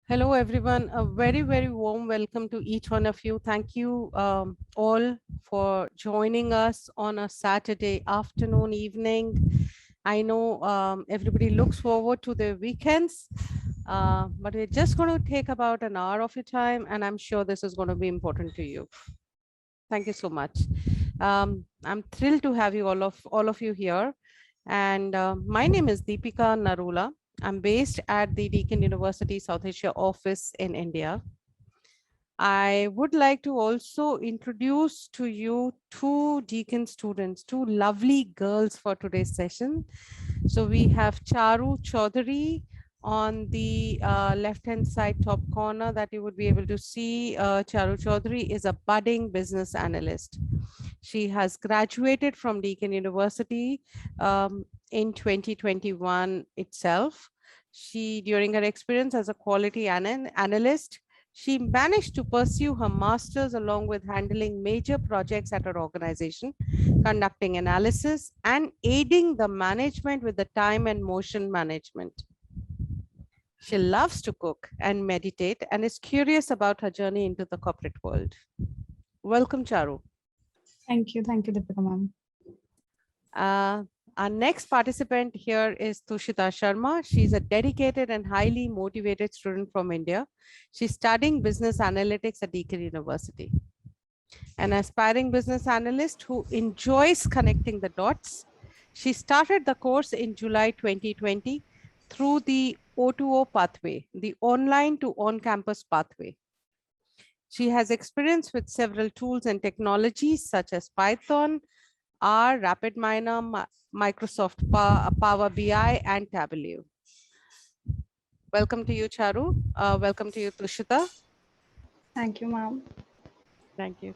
Hello, everyone. A very, very warm welcome to each one of you. Thank you all for joining us on a Saturday afternoon, evening. I know everybody looks forward to the weekends, but we're just going to take about an hour of your time, and I'm sure this is going to be important to you. Thank you so much. I'm thrilled to have you all of you here. And my name is Deepika Narula. I'm based at the Deakin University South Asia office in India. I would like to also introduce to you two Deakin students, two lovely girls for today's session. So we have Charu Chaudhary on the left-hand side top corner that you would be able to see. Charu Chaudhary is a budding business analyst. She has graduated from Deakin University in 2021 itself. During her experience as a quality analyst, she managed to pursue her master's along with handling major projects at her organization, conducting analysis and aiding the management with the time and motion management. She loves to cook and meditate and is curious about her journey into the corporate world. Welcome, Charu. Thank you, Deepika ma'am. Our next participant here is Tushita Sharma. She's a dedicated and highly motivated student from India. She's studying business analytics at Deakin University. An aspiring business analyst who enjoys connecting the dots. She started the course in July 2020 through the O2O pathway, the online to on-campus pathway. She has experience with several tools and technologies such as Python, R, RapidMiner, Microsoft Power BI, and Tableau. Welcome to you, Charu. Welcome to you, Tushita. Thank you, ma'am. Thank you.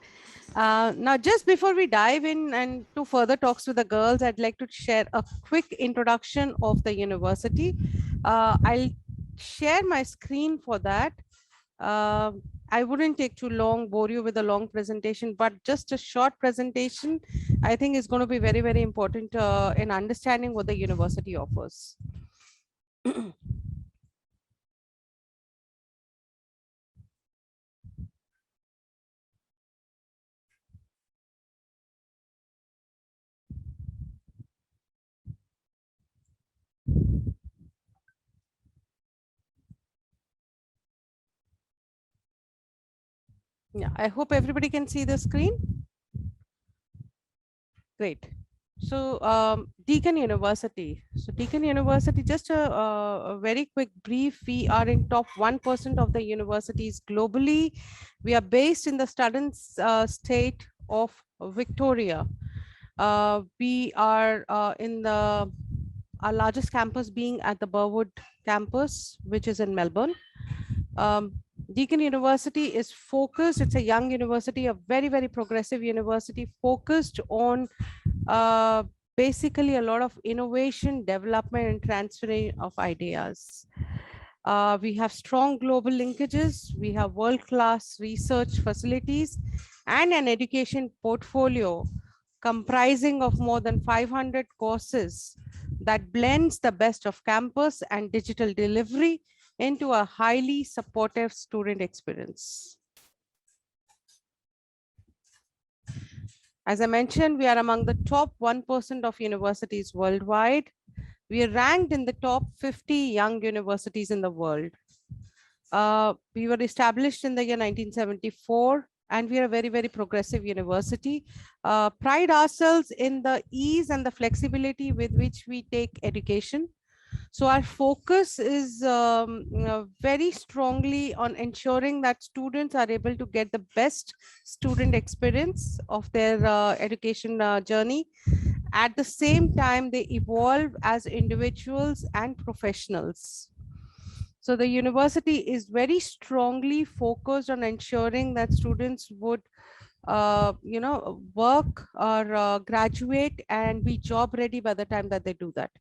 Now, just before we dive in and to further talks with the girls, I'd like to share a quick introduction of the university. I'll share my screen for that. I wouldn't take too long, bore you with a long presentation, but just a short presentation, I think is going to be very, very important in understanding what the university offers. Yeah, I hope everybody can see the screen. Great. So Deakin University. So Deakin University, just a very quick brief. We are in top 1% of the universities globally. We are based in the southern state of Victoria. We are in our largest campus being at the Burwood campus, which is in Melbourne. Deakin University is focused, it's a young university, a very, very progressive university focused on basically a lot of innovation, development, and transferring of ideas. We have strong global linkages, we have world-class research facilities, and an education portfolio comprising of more than 500 courses that blends the best of campus and digital delivery into a highly supportive student experience. As I mentioned, we are among the top 1% of universities worldwide. We are ranked in the top 50 young universities in the world. We were established in the year 1974, and we are a very, very progressive university. Pride ourselves in the ease and the flexibility with which we take education. So our focus is very strongly on ensuring that students are able to get the best student experience of their education journey. At the same time, they evolve as individuals and professionals. So the university is very strongly focused on ensuring that students would work or graduate and be job ready by the time that they do that.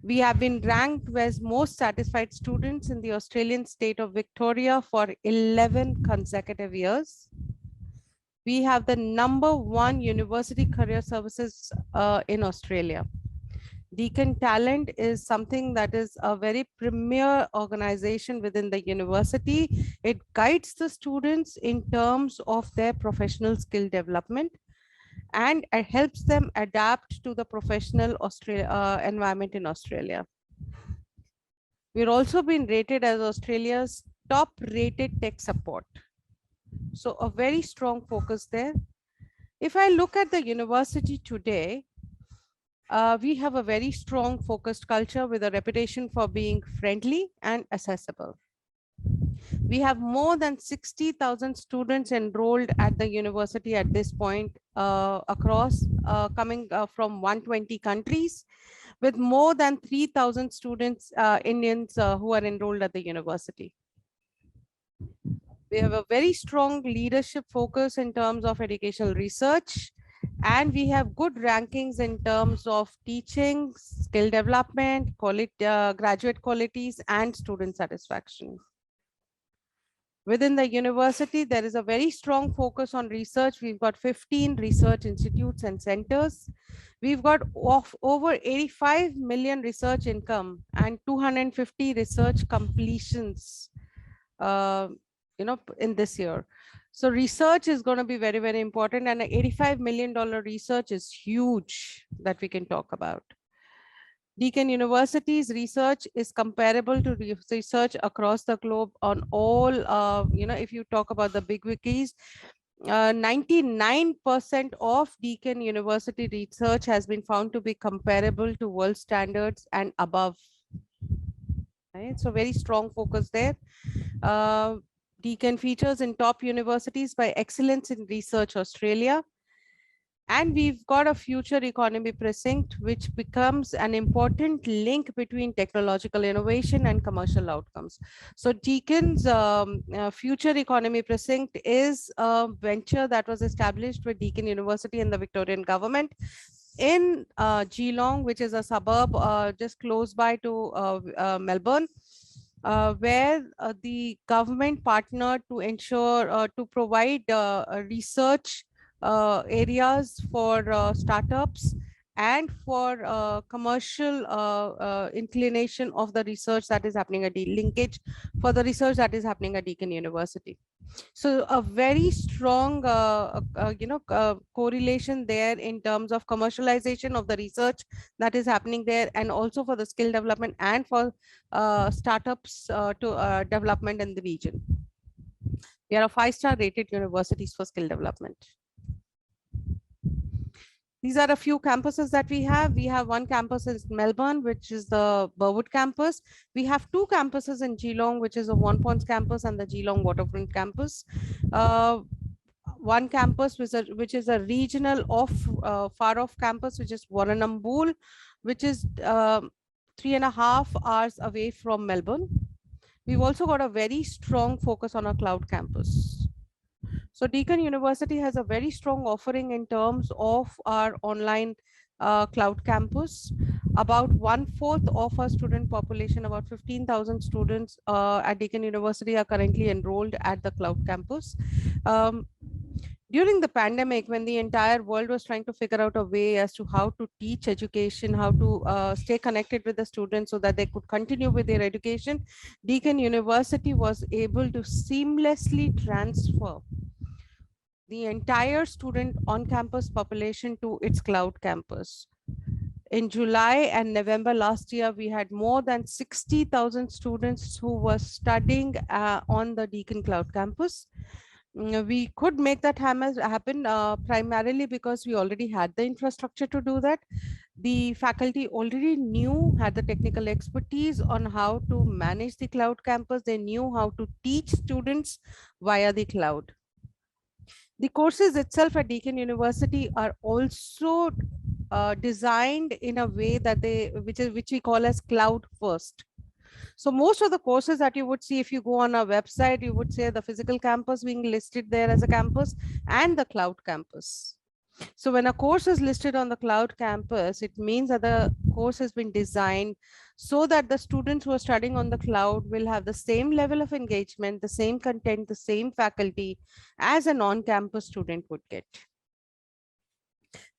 We have been ranked as most satisfied students in the Australian state of Victoria for 11 consecutive years. We have the #1 university career services in Australia. Deakin Talent is something that is a very premier organization within the university. It guides the students in terms of their professional skill development, and it helps them adapt to the professional environment in Australia. We're also been rated as Australia's top rated tech support. So a very strong focus there. If I look at the university today, we have a very strong focused culture with a reputation for being friendly and accessible. We have more than 60,000 students enrolled at the university at this point, across coming from 120 countries, with more than 3,000 students, Indians, who are enrolled at the university. We have a very strong leadership focus in terms of educational research, and we have good rankings in terms of teaching, skill development, graduate qualities, and student satisfaction. Within the university, there is a very strong focus on research. We've got 15 research institutes and centers. We've got over 85 million research income and 250 research completions, in this year. So research is going to be very, very important, and an $85 million research is huge that we can talk about. Deakin University's research is comparable to research across the globe on all, if you talk about the big wikis, 99% of Deakin University research has been found to be comparable to world standards and above. Right? So very strong focus there. Deakin features in top universities by Excellence in Research Australia. And we've got a future economy precinct, which becomes an important link between technological innovation and commercial outcomes. So Deakin's future economy precinct is a venture that was established with Deakin University and the Victorian government in Geelong, which is a suburb just close by to Melbourne. Where the government partnered to ensure to provide research areas for startups and for commercial inclination of the research that is happening at the linkage for the research that is happening at Deakin University. So a very strong correlation there in terms of commercialization of the research that is happening there, and also for the skill development and for startups to development in the region. We are a 5-star rated universities for skill development. These are a few campuses that we have. We have one campus in Melbourne, which is the Burwood campus. We have 2 campuses in Geelong, which is a One Ponds campus and the Geelong Waterfront campus. One campus which is a regional far off campus, which is Warrnambool, which is 3.5 hours away from Melbourne. We've also got a very strong focus on our cloud campus. So Deakin University has a very strong offering in terms of our online cloud campus. About 1/4 of our student population, about 15,000 students at Deakin University are currently enrolled at the cloud campus. During the pandemic, when the entire world was trying to figure out a way as to how to teach education, how to stay connected with the students so that they could continue with their education, Deakin University was able to seamlessly transfer the entire student on-campus population to its cloud campus. In July and November last year, we had more than 60,000 students who were studying on the Deakin Cloud campus. We could make that happen primarily because we already had the infrastructure to do that. The faculty already had the technical expertise on how to manage the cloud campus. They knew how to teach students via the cloud. The courses itself at Deakin University are also designed in a way that which we call as cloud first. So most of the courses that you would see if you go on our website, you would say the physical campus being listed there as a campus and the cloud campus. So when a course is listed on the cloud campus, it means that the course has been designed so that the students who are studying on the cloud will have the same level of engagement, the same content, the same faculty as an on-campus student would get.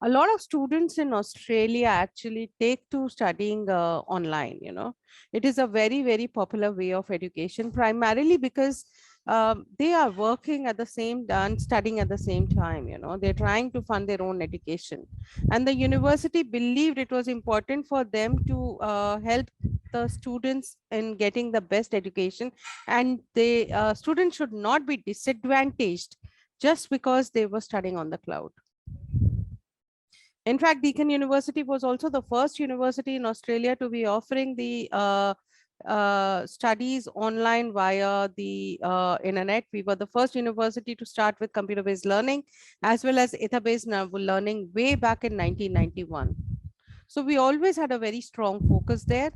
A lot of students in Australia actually take to studying online, It is a very, very popular way of education, primarily because they are working at the same time, studying at the same time, They're trying to fund their own education. And the university believed it was important for them to help the students in getting the best education. And the students should not be disadvantaged just because they were studying on the cloud. In fact, Deakin University was also the first university in Australia to be offering the studies online via the internet. We were the first university to start with computer-based learning as well as ether-based learning way back in 1991. So we always had a very strong focus there.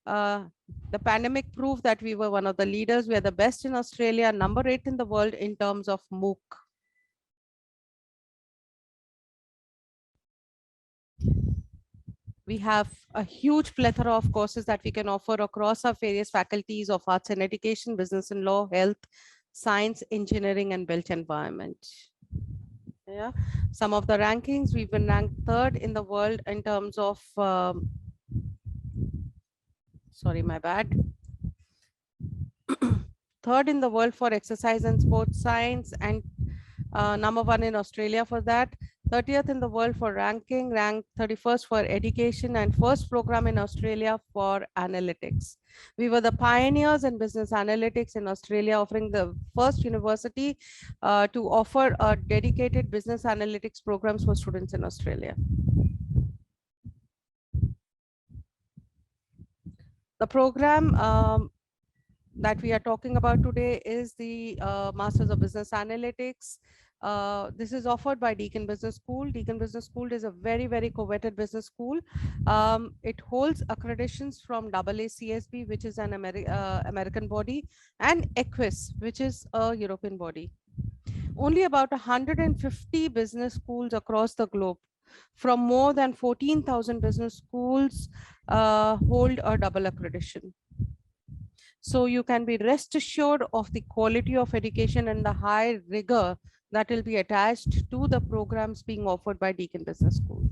The pandemic proved that we were one of the leaders. We are the best in Australia, number 8 in the world in terms of MOOC. We have a huge plethora of courses that we can offer across our various faculties of arts and education, business and law, health, science, engineering, and built environment. Yeah, some of the rankings, we've been ranked 3rd in the world in terms of, sorry, my bad. 3rd in the world for exercise and sports science, and number 1 in Australia for that. 30th in the world for ranking, ranked 31st for education, and first program in Australia for analytics. We were the pioneers in business analytics in Australia, offering the first university to offer a dedicated business analytics programs for students in Australia. The program that we are talking about today is the Masters of Business Analytics. This is offered by Deakin Business School. Deakin Business School is a very, very coveted business school. It holds accreditations from AACSB, which is an American body, and EQUIS, which is a European body. Only about 150 business schools across the globe from more than 14,000 business schools hold a double accreditation. So you can be rest assured of the quality of education and the high rigor that will be attached to the programs being offered by Deakin Business School.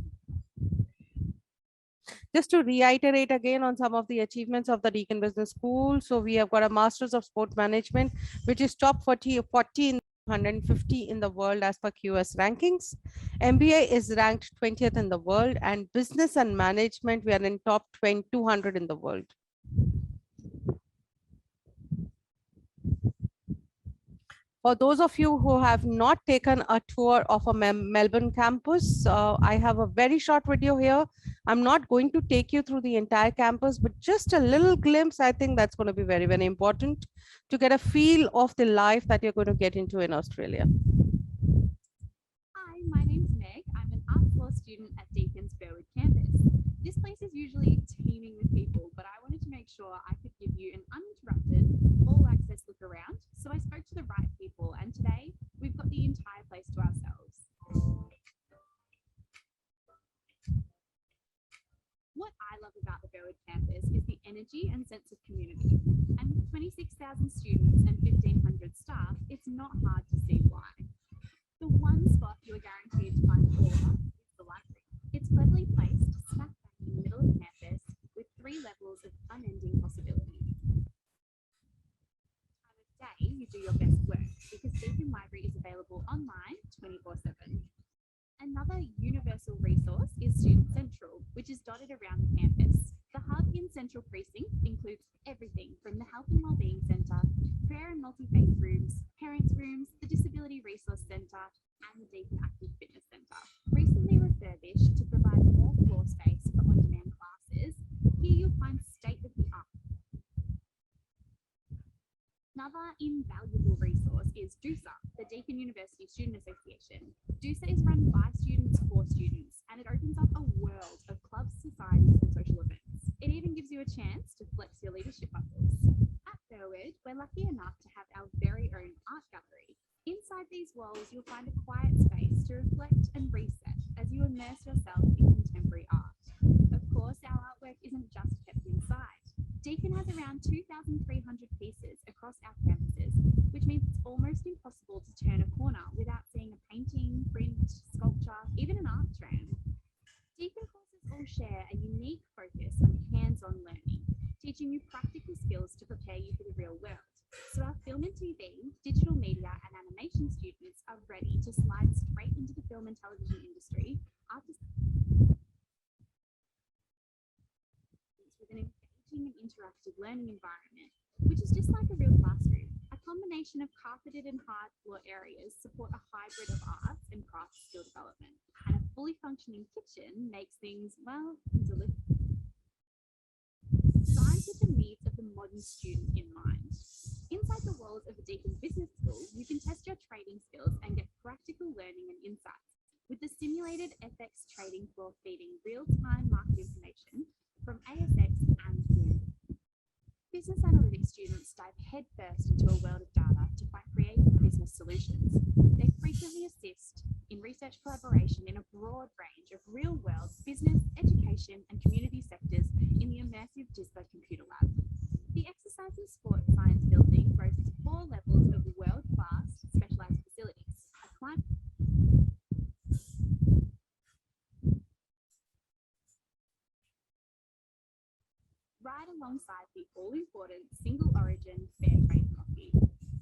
Just to reiterate again on some of the achievements of the Deakin Business School. So we have got a Masters of Sport Management, which is top 40 in 150 in the world as per QS rankings. MBA is ranked 20th in the world, and business and management, we are in top 200 in the world. For those of you who have not taken a tour of a Melbourne campus, I have a very short video here. I'm not going to take you through the entire campus, but just a little glimpse. I think that's going to be very, very important to get a feel of the life that you're going to get into in Australia. Hi, my name's Meg. I'm an arts law student at Deakin's Burwood campus. This place is usually teeming with people, but I wanted to make sure I could give you an uninterrupted, all-access look around. So I spoke to the right people, and today we've got the entire place to ourselves. What I love about the Burwood campus is the energy and sense of community. And with 26,000 students and 1,500 staff, it's not hard to see why. The one spot you are guaranteed to find all of is the library. It's cleverly placed smack bang in the middle of campus with 3 levels of unending possibility. Time of day you do your best work because Deakin Library is available online 24/7. Another universal resource is Student Central, which is dotted around the campus. The hub in Central Precinct includes everything from the Health and Wellbeing Centre, prayer and multi-faith rooms, parents' rooms, the Disability Resource Centre, and the Deakin Active Fitness Centre. Recently refurbished to provide more floor space for on-demand classes, here you'll find state-of-the-art. Another invaluable resource is DUSA, the Deakin University Student Association. DUSA is run by students for students, and it opens up a world of clubs, societies, and social events. It even gives you a chance to flex your leadership muscles. At Burwood, we're lucky enough to have our very own art gallery. Inside these walls, you'll find a quiet space to reflect and reset as you immerse yourself in contemporary art. Of course, our artwork isn't just kept inside. Deakin has around 2,300 pieces across our campuses, which means it's almost impossible to turn a corner without seeing a painting, print, sculpture, even an art strand. Film and TV, digital media, and animation students are ready to slide straight into the film and television industry after with an engaging and interactive learning environment, which is just like a real classroom. A combination of carpeted and hard floor areas support a hybrid of arts and crafts skill development, and a fully functioning kitchen makes things, well, delicious. Designed with the needs of the modern student in mind. Inside the walls of the Deakin Business School, you can test your trading skills and get practical learning and insights, with the simulated FX trading floor feeding real-time market information from ASX and Bloomberg. Business analytics students dive headfirst into a world of data to find creative business solutions. They frequently assist in research collaboration in a broad range of real-world business, education, and community sectors in the immersive DISPA Computer Lab. The Exercise and Sport Science Building boasts 4 levels of world-class specialised facilities. A climate right alongside the all-important single origin fair trade coffee.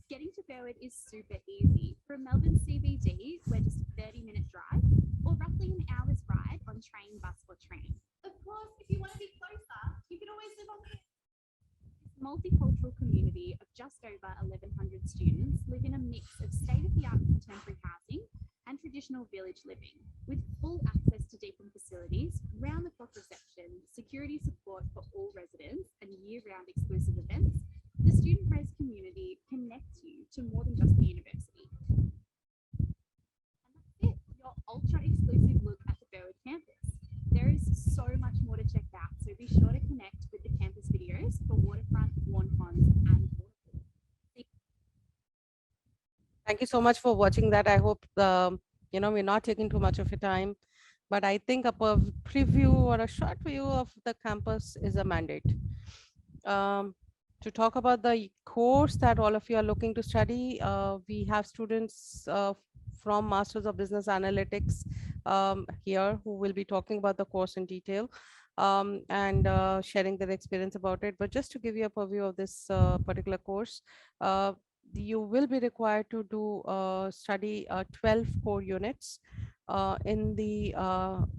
Getting to Berwick is super easy. From Melbourne CBD, we're just a 30-minute drive, or roughly an hour's ride on train, bus, or train. Of course, if you want to be closer, you can always live on campus. This multicultural community of just over 1,100 students live in a mix of state-of-the-art contemporary housing and traditional village living, with full access to Deakin facilities, round-the-clock reception, security support for all residents, and year-round exclusive events. The student res community connects you to more than just the university. And that's it, your ultra-exclusive look at the Berwick campus. There is so much more to check out, so be sure to connect with the campus videos for waterfront, lawn ponds, and waterfalls. Thank you so much for watching that. I hope, we're not taking too much of your time, but I think a preview or a short view of the campus is a mandate. To talk about the course that all of you are looking to study, we have students from Masters of Business Analytics here who will be talking about the course in detail and sharing their experience about it. But just to give you a purview of this particular course, you will be required to do study 12 core units in the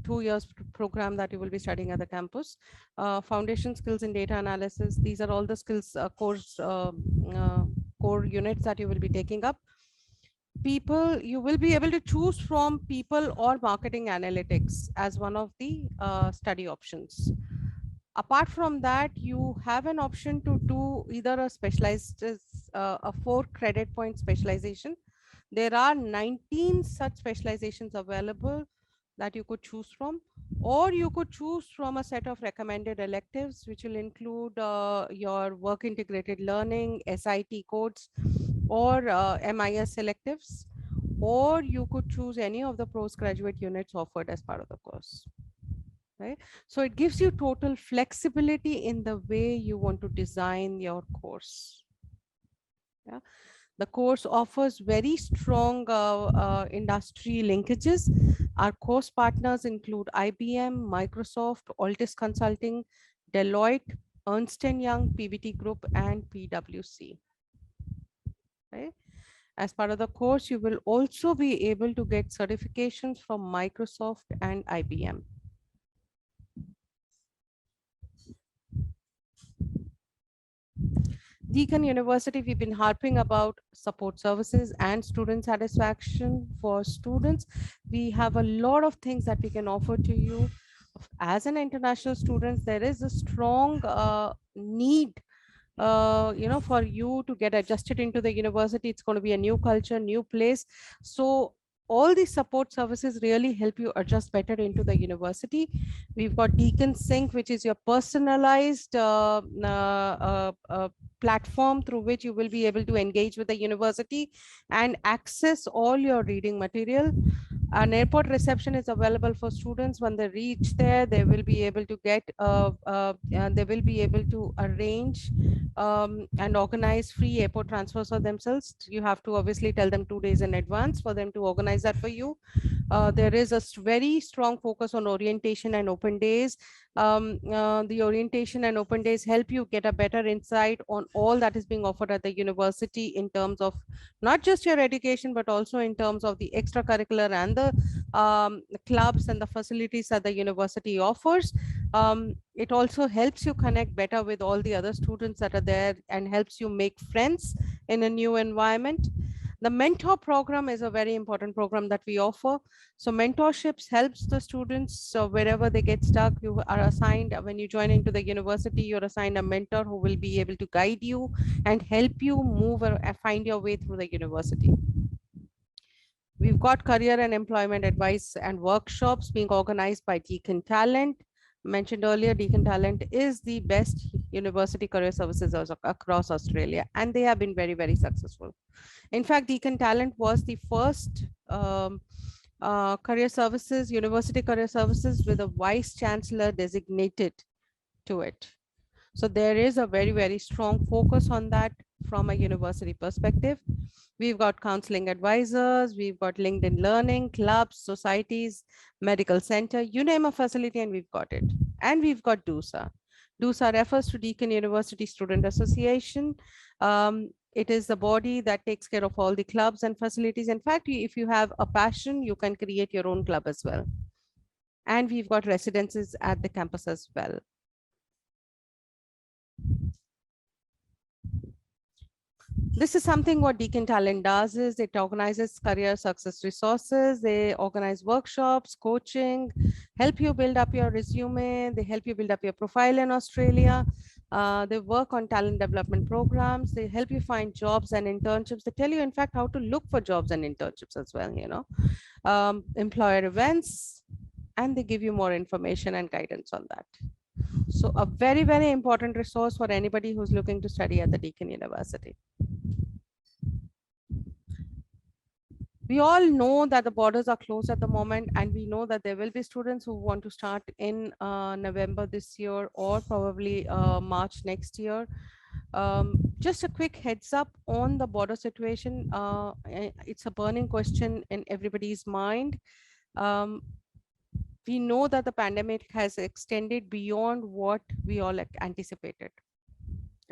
2 years program that you will be studying at the campus. Foundation skills in data analysis, these are all the skills core units that you will be taking up. People, you will be able to choose from people or marketing analytics as one of the study options. Apart from that, you have an option to do either a specialized, a 4 credit point specialization. There are 19 such specializations available that you could choose from, or you could choose from a set of recommended electives, which will include your work integrated learning, SIT codes, or MIS electives, or you could choose any of the postgraduate units offered as part of the course. Right? So it gives you total flexibility in the way you want to design your course. Yeah. The course offers very strong industry linkages. Our course partners include IBM, Microsoft, Altus Consulting, Deloitte, Ernst & Young, PVT Group, and PwC. Right? As part of the course, you will also be able to get certifications from Microsoft and IBM. Deakin University, we've been harping about support services and student satisfaction for students. We have a lot of things that we can offer to you. As an international student, there is a strong need for you to get adjusted into the university. It's going to be a new culture, new place. So all these support services really help you adjust better into the university. We've got Deakin Sync, which is your personalized platform through which you will be able to engage with the university and access all your reading material. An airport reception is available for students. When they reach there, they will be able to get, they will be able to arrange and organize free airport transfers for themselves. You have to obviously tell them 2 days in advance for them to organize that for you. There is a very strong focus on orientation and open days. The orientation and open days help you get a better insight on all that is being offered at the university in terms of not just your education, but also in terms of the extracurricular and the clubs and the facilities that the university offers. It also helps you connect better with all the other students that are there and helps you make friends in a new environment. The mentor program is a very important program that we offer. So mentorships helps the students. So wherever they get stuck, you are assigned, when you join into the university, you're assigned a mentor who will be able to guide you and help you move or find your way through the university. We've got career and employment advice and workshops being organized by Deakin Talent. Mentioned earlier, Deakin Talent is the best university career services across Australia, and they have been very, very successful. In fact, Deakin Talent was the first career services, university career services with a vice chancellor designated to it. So there is a very, very strong focus on that from a university perspective. We've got counseling advisors, we've got LinkedIn Learning, clubs, societies, medical center, you name a facility and we've got it. And we've got DUSA. DUSA refers to Deakin University Student Association. It is the body that takes care of all the clubs and facilities. In fact, if you have a passion, you can create your own club as well. And we've got residences at the campus as well. This is something what Deakin Talent does is it organizes career success resources. They organize workshops, coaching, help you build up your resume. They help you build up your profile in Australia. They work on talent development programs. They help you find jobs and internships. They tell you, in fact, how to look for jobs and internships as well, you know, employer events, and they give you more information and guidance on that. So a very, very important resource for anybody who's looking to study at the Deakin University. We all know that the borders are closed at the moment, and we know that there will be students who want to start in November this year or probably March next year. Just a quick heads up on the border situation. It's a burning question in everybody's mind. We know that the pandemic has extended beyond what we all anticipated.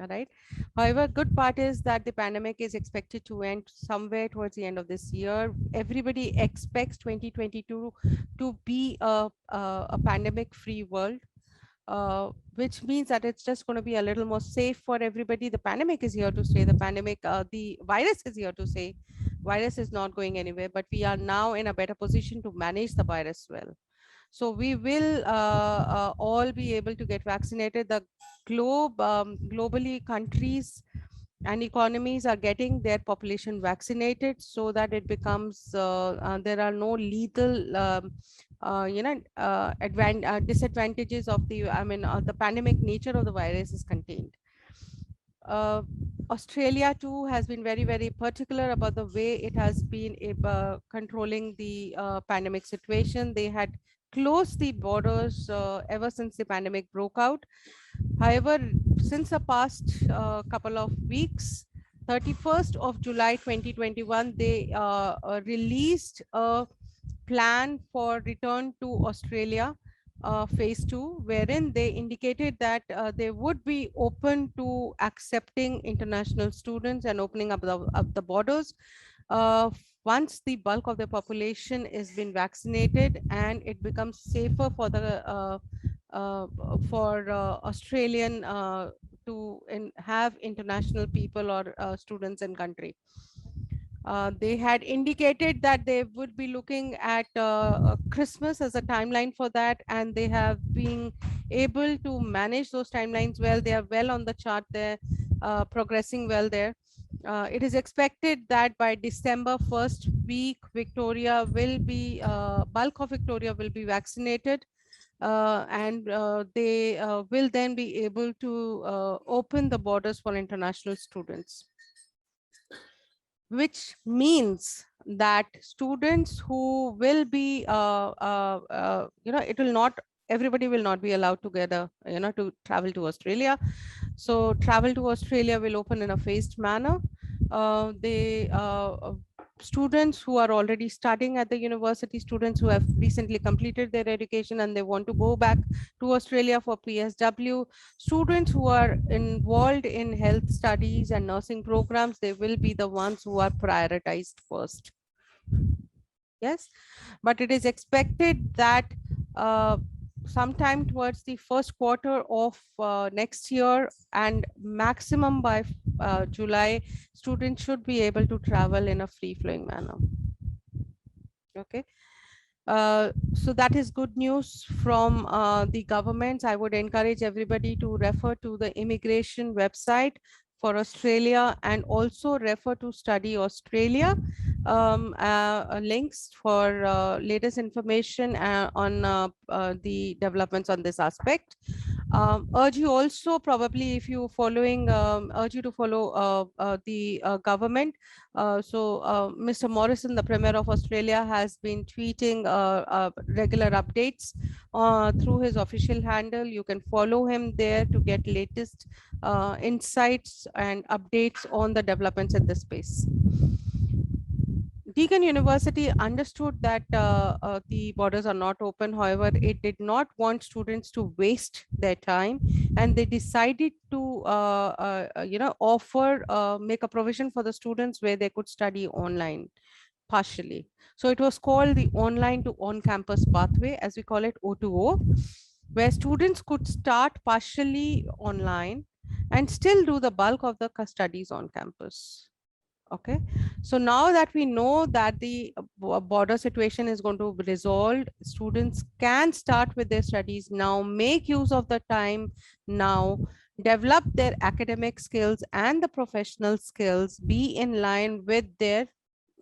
All right. However, good part is that the pandemic is expected to end somewhere towards the end of this year. Everybody expects 2022 to be a pandemic-free world, which means that it's just going to be a little more safe for everybody. The pandemic is here to stay. The virus is here to stay. Virus is not going anywhere, but we are now in a better position to manage the virus well. So we will all be able to get vaccinated. The globally, countries and economies are getting their population vaccinated so that it becomes there are no lethal disadvantages of the pandemic nature of the virus is contained. Australia too has been very, very particular about the way it has been controlling the pandemic situation. They had closed the borders ever since the pandemic broke out. However, since the past couple of weeks, 31st of July 2021, they released a plan for return to Australia phase 2, wherein they indicated that they would be open to accepting international students and opening up the borders once the bulk of the population is been vaccinated and it becomes safer for the Australian to have international people or students in country. They had indicated that they would be looking at Christmas as a timeline for that, and they have been able to manage those timelines well. They are well on the chart there, progressing well there. It is expected that by December 1st week, Victoria will be, bulk of Victoria will be vaccinated. And they will then be able to open the borders for international students, which means that students who will be, it will not, everybody will not be allowed to get to travel to Australia. So travel to Australia will open in a phased manner. students who are already studying at the university, students who have recently completed their education and they want to go back to Australia for PSW, students who are involved in health studies and nursing programs, they will be the ones who are prioritized first. Yes, but it is expected that sometime towards the first quarter of next year and maximum by July, students should be able to travel in a free-flowing manner. Okay. So that is good news from the governments. I would encourage everybody to refer to the immigration website for Australia and also refer to Study Australia links for latest information on the developments on this aspect. Urge you also, probably if you following, urge you to follow the government. Mr. Morrison, the Premier of Australia, has been tweeting regular updates through his official handle. You can follow him there to get latest insights and updates on the developments in this space. Deakin University understood that the borders are not open. However, it did not want students to waste their time, and they decided to, offer, make a provision for the students where they could study online partially. So it was called the online to on-campus pathway, as we call it, O2O, where students could start partially online and still do the bulk of the studies on campus. Okay, so now that we know that the border situation is going to be resolved, students can start with their studies now, make use of the time now, develop their academic skills and the professional skills, be in line with their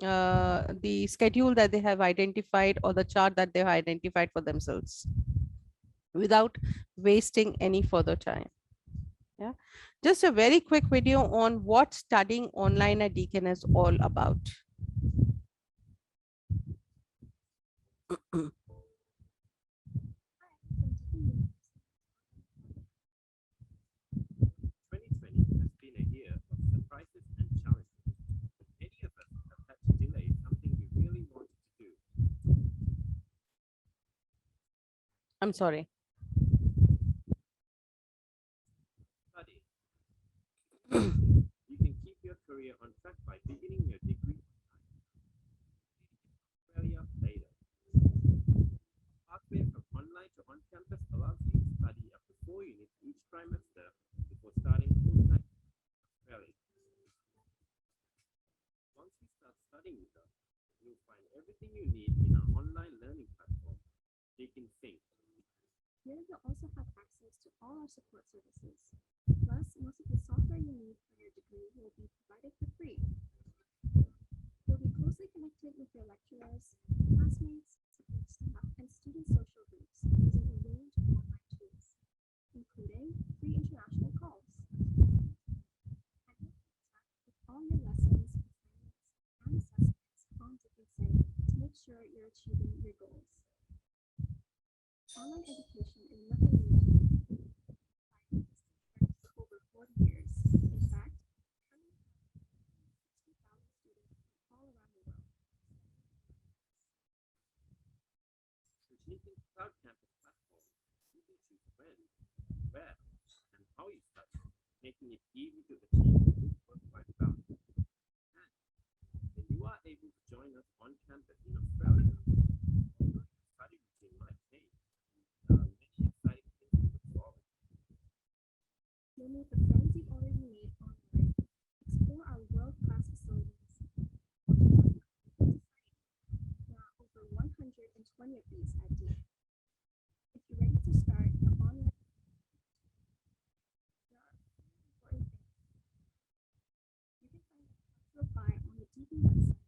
the schedule that they have identified or the chart that they have identified for themselves without wasting any further time. Yeah, just a very quick video on what studying online at Deakin is all about. 2020 has been a year of surprises and challenges, but many of us have had to delay something we really wanted to do. I'm sorry. Study. You can keep your career on track by beginning your degree Australia later. Pathway from online to on-campus allows you to study up to 4 units each trimester before starting full-time in Australia. Once you start studying with us, you'll find everything you need in our online learning platform, Deakin Think. Here you'll also have access to all our support services. Plus, most of the software you need for your degree will be provided for free. You'll be closely connected with your lecturers, classmates, support staff, and student social groups using a range of online tools, including free international calls. And you'll interact with all your lessons, assignments, and assessments on Deakin Sync to make sure you're achieving your goals. Online education is nothing new to me. For over 40 years. In fact, 60,000 students from all around the world. With Deakin's Cloud Campus platform, you can choose when, where, and how you study, making it easy to achieve a good work-life balance. And when you are able to join us on campus in Australia, your study routine might change. There are many exciting things to look forward to. You'll meet the friends you've already made online, explore our world-class facilities. There are over 120 of these at Deakin. If you're ready to start your online, there are a few important things. You can find out how to apply on the Deakin website.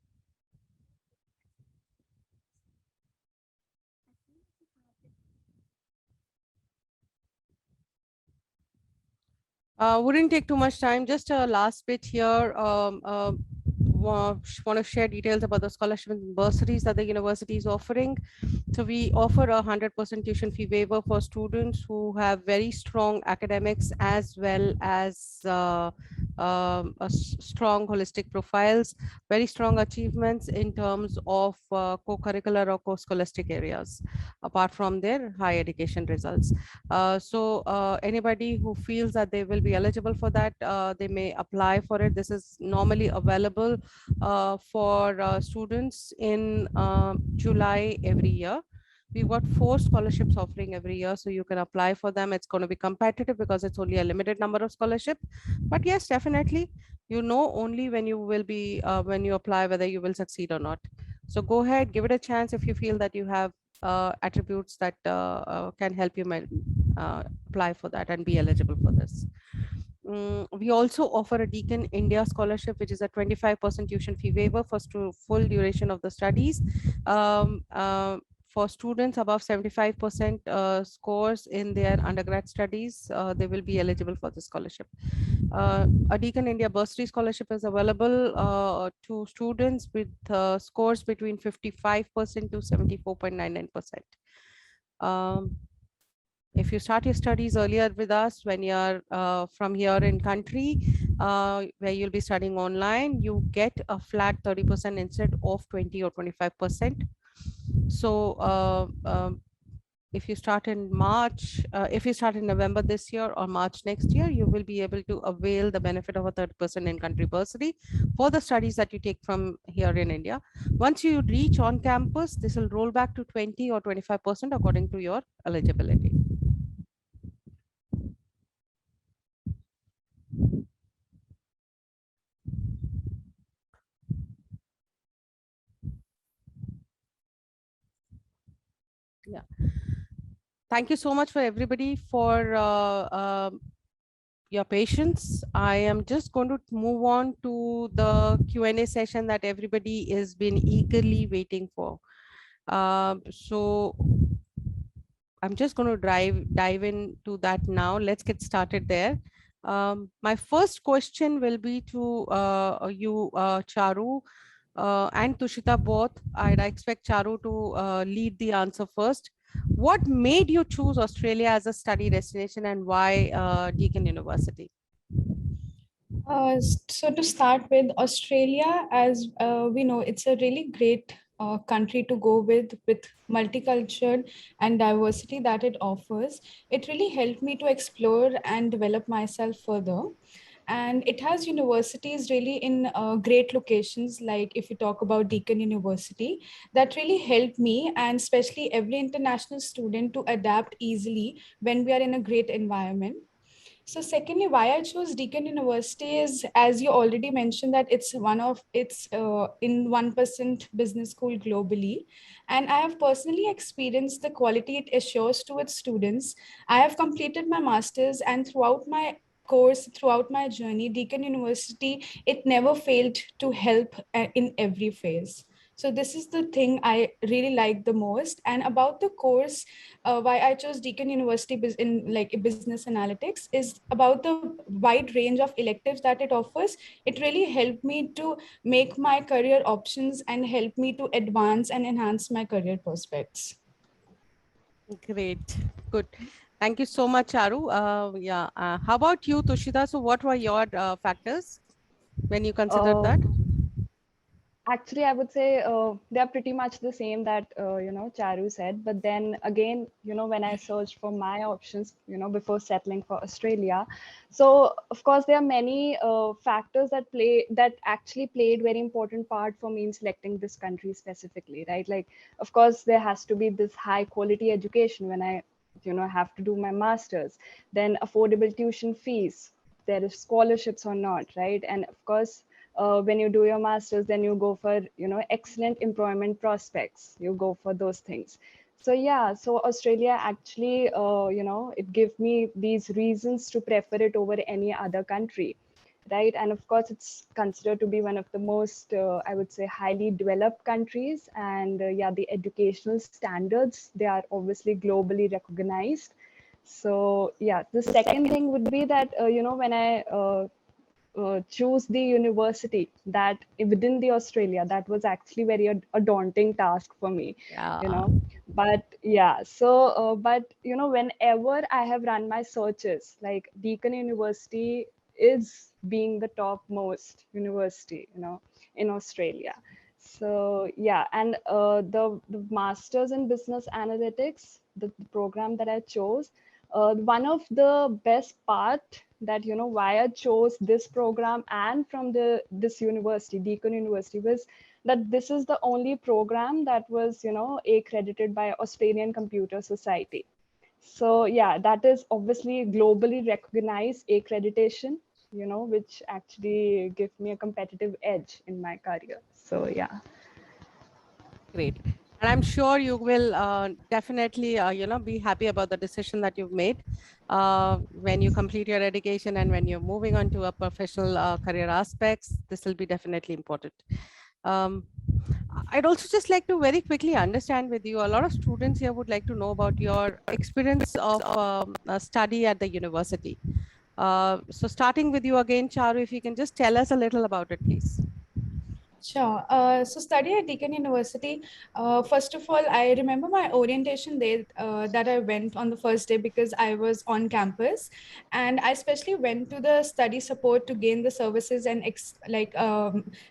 As soon as you have your Wouldn't take too much time. Just a last bit here. want to share details about the scholarships and bursaries that the university is offering. So we offer a 100% tuition fee waiver for students who have very strong academics as well as strong holistic profiles, very strong achievements in terms of co-curricular or co-scholastic areas, apart from their higher education results. So anybody who feels that they will be eligible for that, they may apply for it. This is normally available for students in July every year. We've got 4 scholarships offering every year, so you can apply for them. It's going to be competitive because it's only a limited number of scholarships. But yes, definitely, you know only when you will be, when you apply, whether you will succeed or not. So go ahead, give it a chance if you feel that you have attributes that can help you apply for that and be eligible for this. We also offer a Deakin India scholarship, which is a 25% tuition fee waiver for full duration of the studies. For students above 75% scores in their undergrad studies, they will be eligible for the scholarship. A Deakin India bursary scholarship is available to students with scores between 55% to 74.99%. If you start your studies earlier with us, when you're from here in country, where you'll be studying online, you get a flat 30% instead of 20 or 25%. So if you start in March, if you start in November this year or March next year, you will be able to avail the benefit of a 30% in-country bursary for the studies that you take from here in India. Once you reach on campus, this will roll back to 20 or 25% according to your eligibility. Yeah. Thank you so much for everybody for your patience. I am just going to move on to the Q&A session that everybody has been eagerly waiting for. So I'm just going to dive into that now. Let's get started there. My first question will be to you, Charu, and Tushita both. I'd expect Charu to lead the answer first. What made you choose Australia as a study destination, and why Deakin University? So to start with, Australia, as we know, it's a really great country to go with multicultural and diversity that it offers. It really helped me to explore and develop myself further. And it has universities really in great locations, like if you talk about Deakin University, that really helped me and especially every international student to adapt easily when we are in a great environment. So secondly, why I chose Deakin University is, as you already mentioned, that it's in 1% business school globally. And I have personally experienced the quality it assures to its students. I have completed my master's, and throughout my course, throughout my journey, Deakin University, it never failed to help in every phase. So this is the thing I really like the most. And about the course, why I chose Deakin University in like business analytics is about the wide range of electives that it offers. It really helped me to make my career options and help me to advance and enhance my career prospects. Great, good. Thank you so much, Charu. How about you, Tushita? So what were your factors when you considered that? Actually, I would say they're pretty much the same that, Charu said. But then again, when I searched for my options, before settling for Australia. So, of course, there are many factors that actually played very important part for me in selecting this country specifically, right? Like, of course, there has to be this high quality education when I, have to do my master's. Then affordable tuition fees, there is scholarships or not, right? And of course, when you do your master's, then you go for excellent employment prospects. You go for those things. So yeah, so Australia actually it gave me these reasons to prefer it over any other country, right? And of course, it's considered to be one of the most I would say highly developed countries. And yeah, the educational standards, they are obviously globally recognized. So yeah, the second thing would be that when I choose the university that within the Australia, that was actually very a daunting task for me, you know. But yeah, so but you know, whenever I have run my searches, like Deakin University is being the topmost university, you know, in Australia. So yeah, and the masters in business analytics, the program that I chose, one of the best part that, you know, why I chose this program and from this university, Deakin University, was that this is the only program that was, you know, accredited by Australian Computer Society. So yeah, that is obviously globally recognized accreditation, you know, which actually give me a competitive edge in my career. So yeah. Great. And I'm sure you will definitely, you know, be happy about the decision that you've made when you complete your education and when you're moving on to a professional career aspects. This will be definitely important. Um, I'd also just like to very quickly understand with you, a lot of students here would like to know about your experience of study at the university. So starting with you again, Charu, if you can just tell us a little about it, please. Sure. So study at Deakin University. First of all, I remember my orientation day that I went on the first day because I was on campus, and I especially went to the study support to gain the services and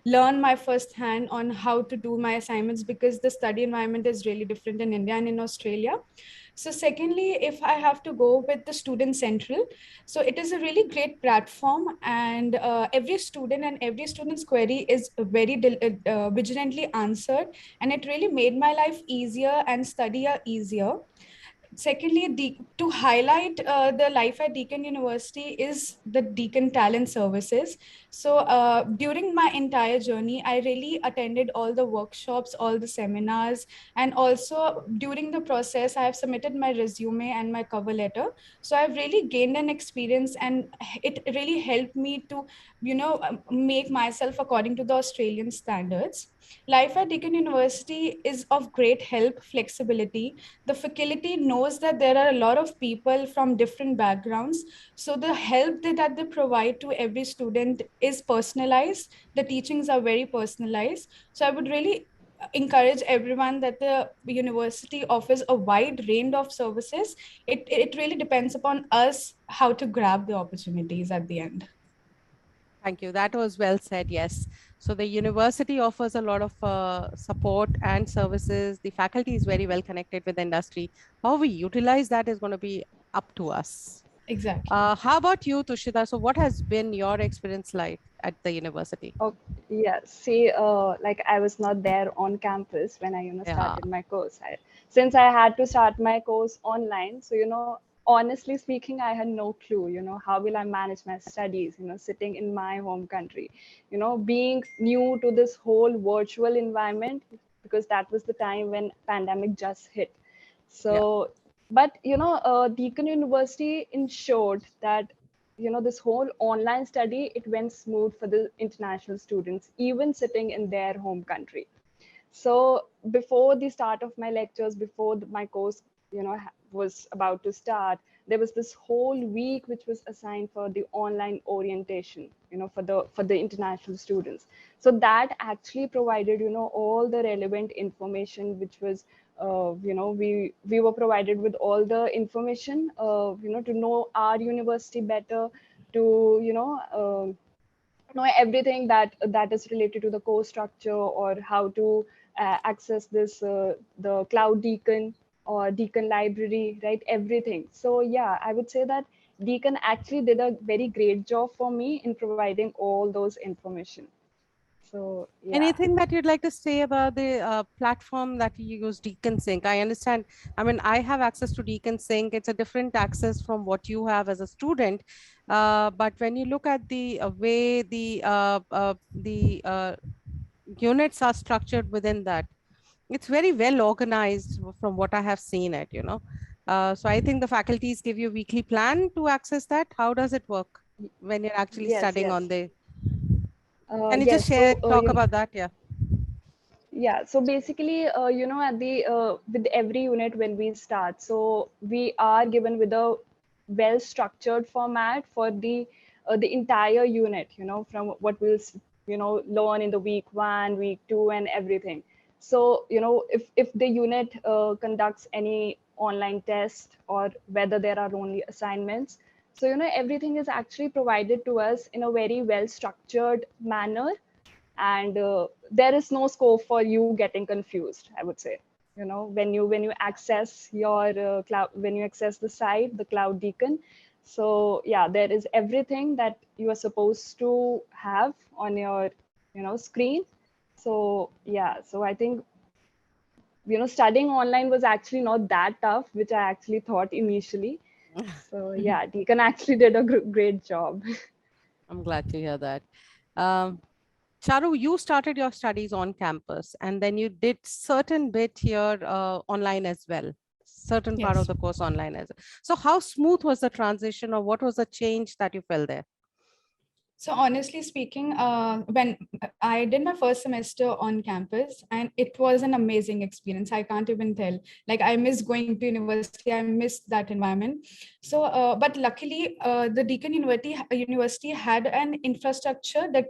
learn my first hand on how to do my assignments, because the study environment is really different in India and in Australia. So secondly, if I have to go with the Student Central, so it is a really great platform, and every student and every student's query is very vigilantly answered, and it really made my life easier and study easier. Secondly, to highlight the life at Deakin University is the Deakin Talent Services. So during my entire journey, I really attended all the workshops, all the seminars, and also during the process, I have submitted my resume and my cover letter. So I've really gained an experience, and it really helped me to, you know, make myself according to the Australian standards. Life at Deakin University is of great help, flexibility. The faculty knows that there are a lot of people from different backgrounds. So the help that they provide to every student is personalized. The teachings are very personalized. So I would really encourage everyone that the university offers a wide range of services. It really depends upon us how to grab the opportunities at the end. Thank you. That was well said. Yes. So the university offers a lot of support and services. The faculty is very well connected with the industry. How we utilize that is going to be up to us. Exactly. How about you, Tushita? So what has been your experience like at the university? Oh, yeah. See, like I was not there on campus when I, you know, started my course. Since I had to start my course online, so, you know, honestly speaking, I had no clue, you know, how will I manage my studies, you know, sitting in my home country, you know, being new to this whole virtual environment, because that was the time when pandemic just hit. So, but, you know, Deakin University ensured that, you know, this whole online study, it went smooth for the international students, even sitting in their home country. So before the start of my lectures, before my course, you know, was about to start, there was this whole week which was assigned for the online orientation, you know, for the international students. So that actually provided, you know, all the relevant information, which was, you know, we were provided with all the information, you know, to know our university better, to, you know everything that is related to the course structure, or how to access this the cloud Deakin or Deakin library, right? Everything. So yeah, I would say that Deakin actually did a very great job for me in providing all those information. So yeah. Anything that you'd like to say about the platform that you use, Deakin Sync? I understand. I mean, I have access to Deakin Sync. It's a different access from what you have as a student. But when you look at the way the units are structured within that, it's very well organized from what I have seen it, you know. So I think the faculties give you a weekly plan to access that. How does it work when you're actually Yes, studying yes. on the, can you just Yes, share, so talk about that? Yeah. yeah, so basically, you know, at the with every unit when we start, so we are given with a well structured format for the the entire unit, from what we'll, learn in the week 1, week 2, and everything. So, if the unit conducts any online test, or whether there are only assignments, so, everything is actually provided to us in a very well structured manner, and there is no scope for you getting confused, I would say. When you access your cloud, when you access the site, the Cloud Deacon, so yeah, there is everything that you are supposed to have on your screen. So yeah, so I think studying online was actually not that tough, which I actually thought initially. So yeah, Deacon actually did a great job. I'm glad to hear that. Um, Charu, you started your studies on campus and then you did certain bit here online as well, certain part of Yes. the course online as well. So how smooth was the transition, or what was the change that you felt there? So honestly speaking, when I did my first semester on campus, and it was an amazing experience. I can't even tell. Like, I miss going to university. I miss that environment. So, but luckily, the Deakin University had an infrastructure, the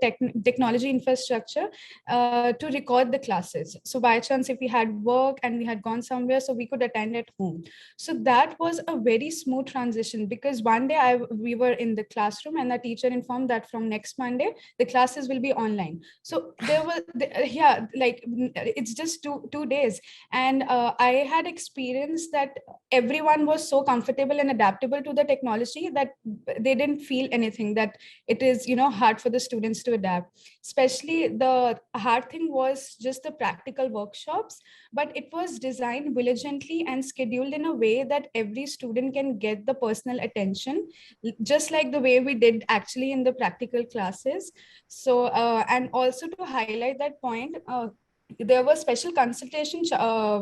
technology infrastructure, to record the classes. So by chance, if we had work and we had gone somewhere, so we could attend at home. So that was a very smooth transition, because one day we were in the classroom and the teacher informed that from next Monday the classes will be online. So there was yeah, like it's just two days. And I had experienced that everyone was so comfortable and adaptable to the technology that they didn't feel anything, that it is hard for the students to adapt. Especially the hard thing was just the practical workshops, but it was designed diligently and scheduled in a way that every student can get the personal attention, just like the way we did actually in the practical classes. So and also to highlight that point, there were special consultation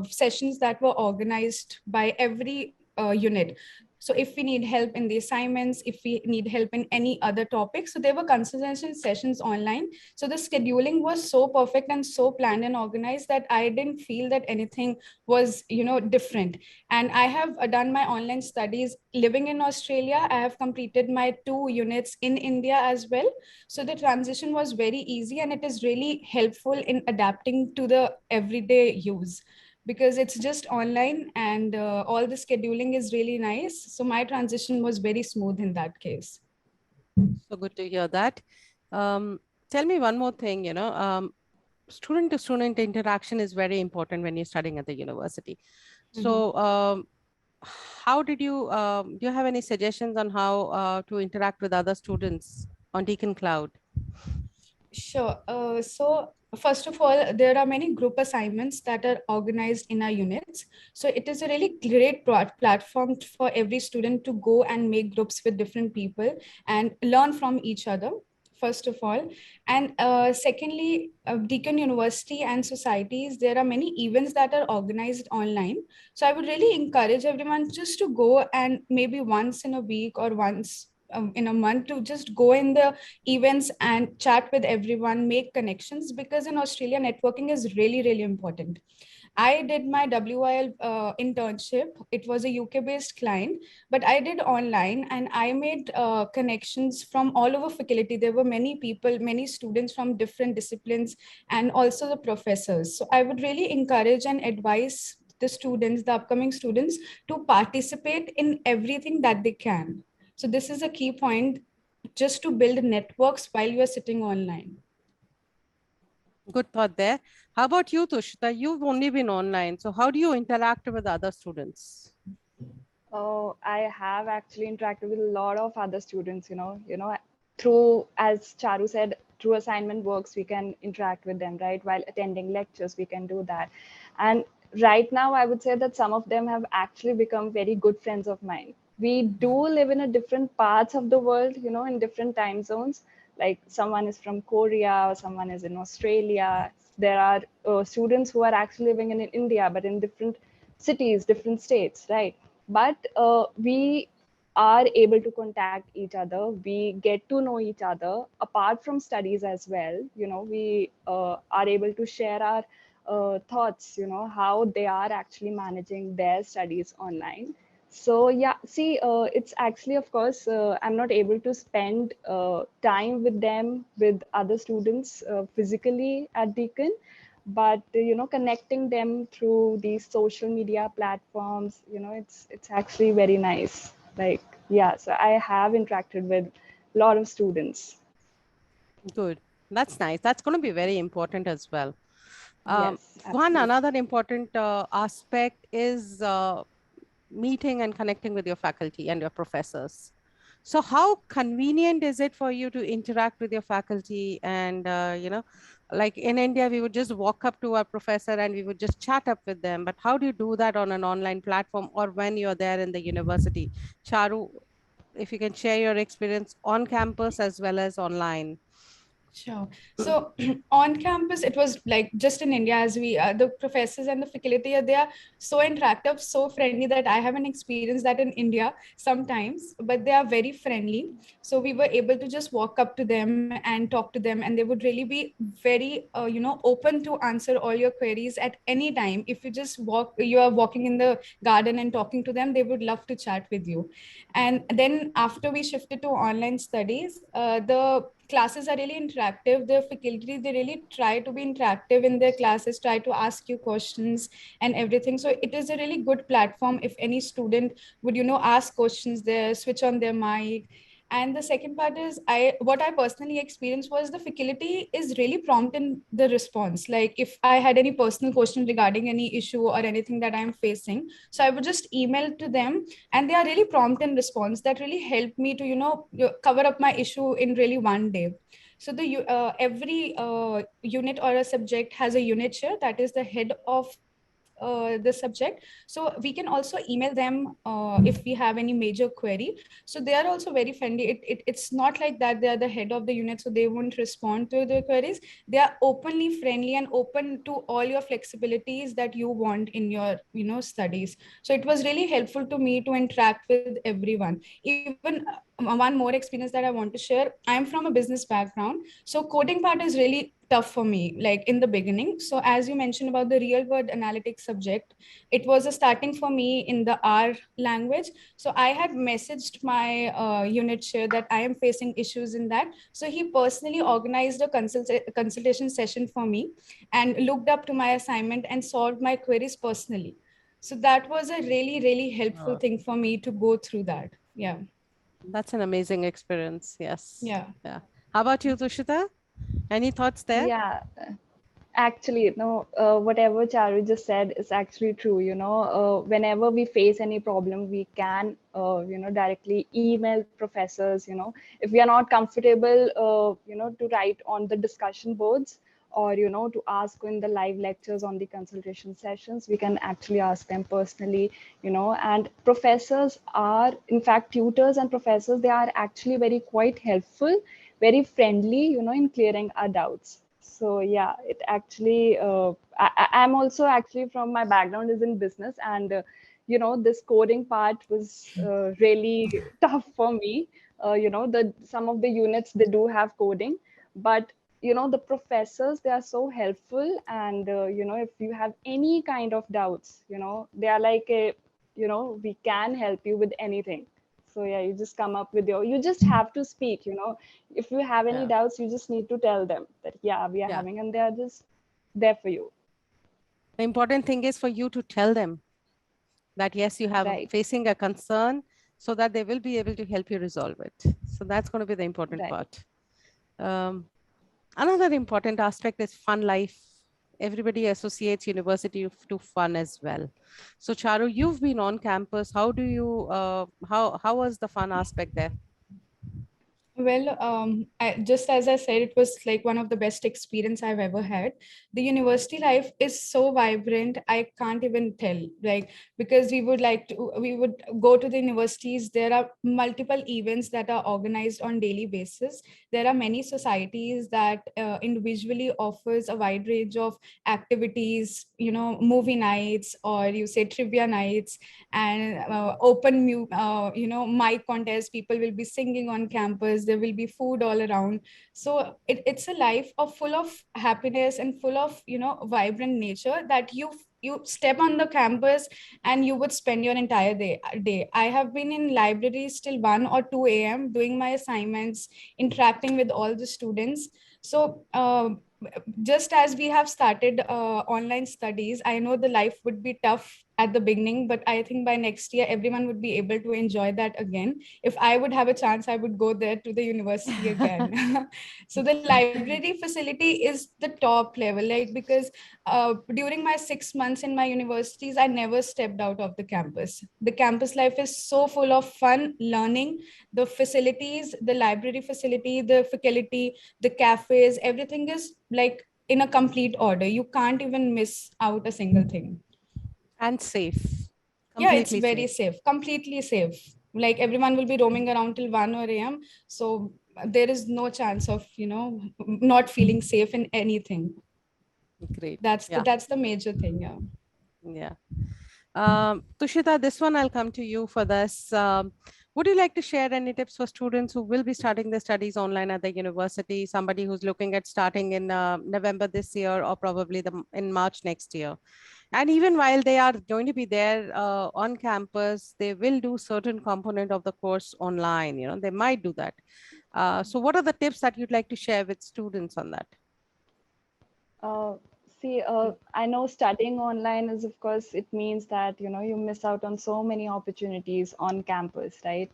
sessions that were organized by every unit. So if we need help in the assignments, if we need help in any other topic, so there were consultation sessions online. So the scheduling was so perfect and so planned and organized that I didn't feel that anything was different. And I have done my online studies living in Australia. I have completed my 2 units in India as well. So the transition was very easy, and it is really helpful in adapting to the everyday use, because it's just online, and all the scheduling is really nice. So my transition was very smooth in that case. So good to hear that. Tell me one more thing, student to student interaction is very important when you're studying at the university. So how did you, do you have any suggestions on how to interact with other students on Deakin Cloud? Sure. So first of all, there are many group assignments that are organized in our units. So it is a really great platform for every student to go and make groups with different people and learn from each other, first of all. And secondly, Deakin University and societies, there are many events that are organized online. So I would really encourage everyone just to go and maybe once in a week or once in a month, to just go in the events and chat with everyone, make connections, because in Australia, networking is really, really important. I did my WIL internship. It was a UK based client, but I did online, and I made connections from all over faculty. There were many people, many students from different disciplines, and also the professors. So I would really encourage and advise the students, the upcoming students, to participate in everything that they can. So this is a key point, just to build networks while you are sitting online. Good thought there. How about you, Tushita? You've only been online. So how do you interact with other students? Oh, I have actually interacted with a lot of other students, through, as Charu said, through assignment works, we can interact with them, right? While attending lectures, we can do that. And right now, I would say that some of them have actually become very good friends of mine. We do live in a different parts of the world, in different time zones. Like someone is from Korea, or someone is in Australia. There are students who are actually living in India, but in different cities, different states, right? But we are able to contact each other. We get to know each other apart from studies as well. We are able to share our thoughts, how they are actually managing their studies online. So yeah, see, it's actually, of course, I'm not able to spend time with them, with other students physically at Deakin, but connecting them through these social media platforms, it's actually very nice. Like, yeah, so I have interacted with a lot of students. Good. That's nice. That's going to be very important as well. Yes, One absolutely. another important aspect is meeting and connecting with your faculty and your professors. So how convenient is it for you to interact with your faculty? And, like in India, we would just walk up to our professor and we would just chat up with them. But how do you do that on an online platform or when you're there in the university? Charu, if you can share your experience on campus as well as online. Sure. So on campus, it was like just in India, as the professors and the faculty, they are so interactive, so friendly that I haven't experienced that in India sometimes, but they are very friendly. So we were able to just walk up to them and talk to them, and they would really be very, open to answer all your queries at any time. If you are walking in the garden and talking to them, they would love to chat with you. And then after we shifted to online studies, the classes are really interactive. The faculty, they really try to be interactive in their classes, try to ask you questions and everything. So it is a really good platform if any student would ask questions there, switch on their mic. And the second part is, what I personally experienced was the faculty is really prompt in the response. Like if I had any personal question regarding any issue or anything that I'm facing, so I would just email to them, and they are really prompt in response. That really helped me to cover up my issue in really one day. So every unit or a subject has a unit chair, that is the head of the subject. So we can also email them if we have any major query. So they are also very friendly. It's not like that they are the head of the unit, so they won't respond to the queries. They are openly friendly and open to all your flexibilities that you want in your studies. So it was really helpful to me to interact with everyone. Even one more experience that I want to share. I'm from a business background, so coding part is really tough for me, like in the beginning. So as you mentioned about the real world analytics subject, it was a starting for me in the R language. So I had messaged my unit chair that I am facing issues in that. So he personally organized a consultation session for me and looked up to my assignment and solved my queries personally. So that was a really, really helpful thing for me to go through that. Yeah. That's an amazing experience. Yes. Yeah. Yeah. How about you, Tushita? Any thoughts there? Yeah, actually, no, whatever Charu just said is actually true. Whenever we face any problem, we can, directly email professors. If we are not comfortable, to write on the discussion boards or, to ask in the live lectures on the consultation sessions, we can actually ask them personally. And professors are, in fact, tutors and professors, they are actually very quite helpful, very friendly, in clearing our doubts. So yeah, it actually, I'm also actually from my background is in business, and this coding part was really tough for me. The some of the units they do have coding, but the professors, they are so helpful, and if you have any kind of doubts, they are like a, we can help you with anything. So yeah, you just come up with you just have to speak. If you have any Yeah. doubts, you just need to tell them that yeah, we are Yeah. having, and they are just there for you. The important thing is for you to tell them that yes, you have Right, facing a concern so that they will be able to help you resolve it. So that's going to be the important right. part. Um, Another important aspect is fun life. Everybody associates university to fun as well. So Charu, you've been on campus. How do you, how was the fun aspect there? Well, just as I said, it was like one of the best experience I've ever had. The university life is so vibrant, I can't even tell. Like, because we would go to the universities. There are multiple events that are organized on daily basis. There are many societies that individually offers a wide range of activities. Movie nights, or you say trivia nights, and mic contests. People will be singing on campus. neighbors, there will be food all around. So it's a life of full of happiness and full of, vibrant nature, that you step on the campus and you would spend your entire day. I have been in libraries till 1 or 2 a.m. doing my assignments, interacting with all the students. So just as we have started online studies, I know the life would be tough at the beginning, but I think by next year everyone would be able to enjoy that again. If I would have a chance, I would go there to the university again. So the library facility is the top level, like, because during my 6 months in my universities, I never stepped out of the campus. The campus life is so full of fun, learning, the facilities, the library facility, the faculty, the cafes, everything is like in a complete order. You can't even miss out a single thing. And safe. Yeah, it's Completely very safe. safe, completely safe. Like everyone will be roaming around till 1 or a.m. So there is no chance of, not feeling safe in anything. Great. That's Yeah. that's the major thing. Yeah. Yeah. Tushita, this one I'll come to you for this. Would you like to share any tips for students who will be starting their studies online at the university? Somebody who's looking at starting in November this year, or probably in March next year. And even while they are going to be there on campus, they will do certain component of the course online. They might do that. So what are the tips that you'd like to share with students on that? Uh, See, I know studying online is, of course, it means that, you miss out on so many opportunities on campus, right?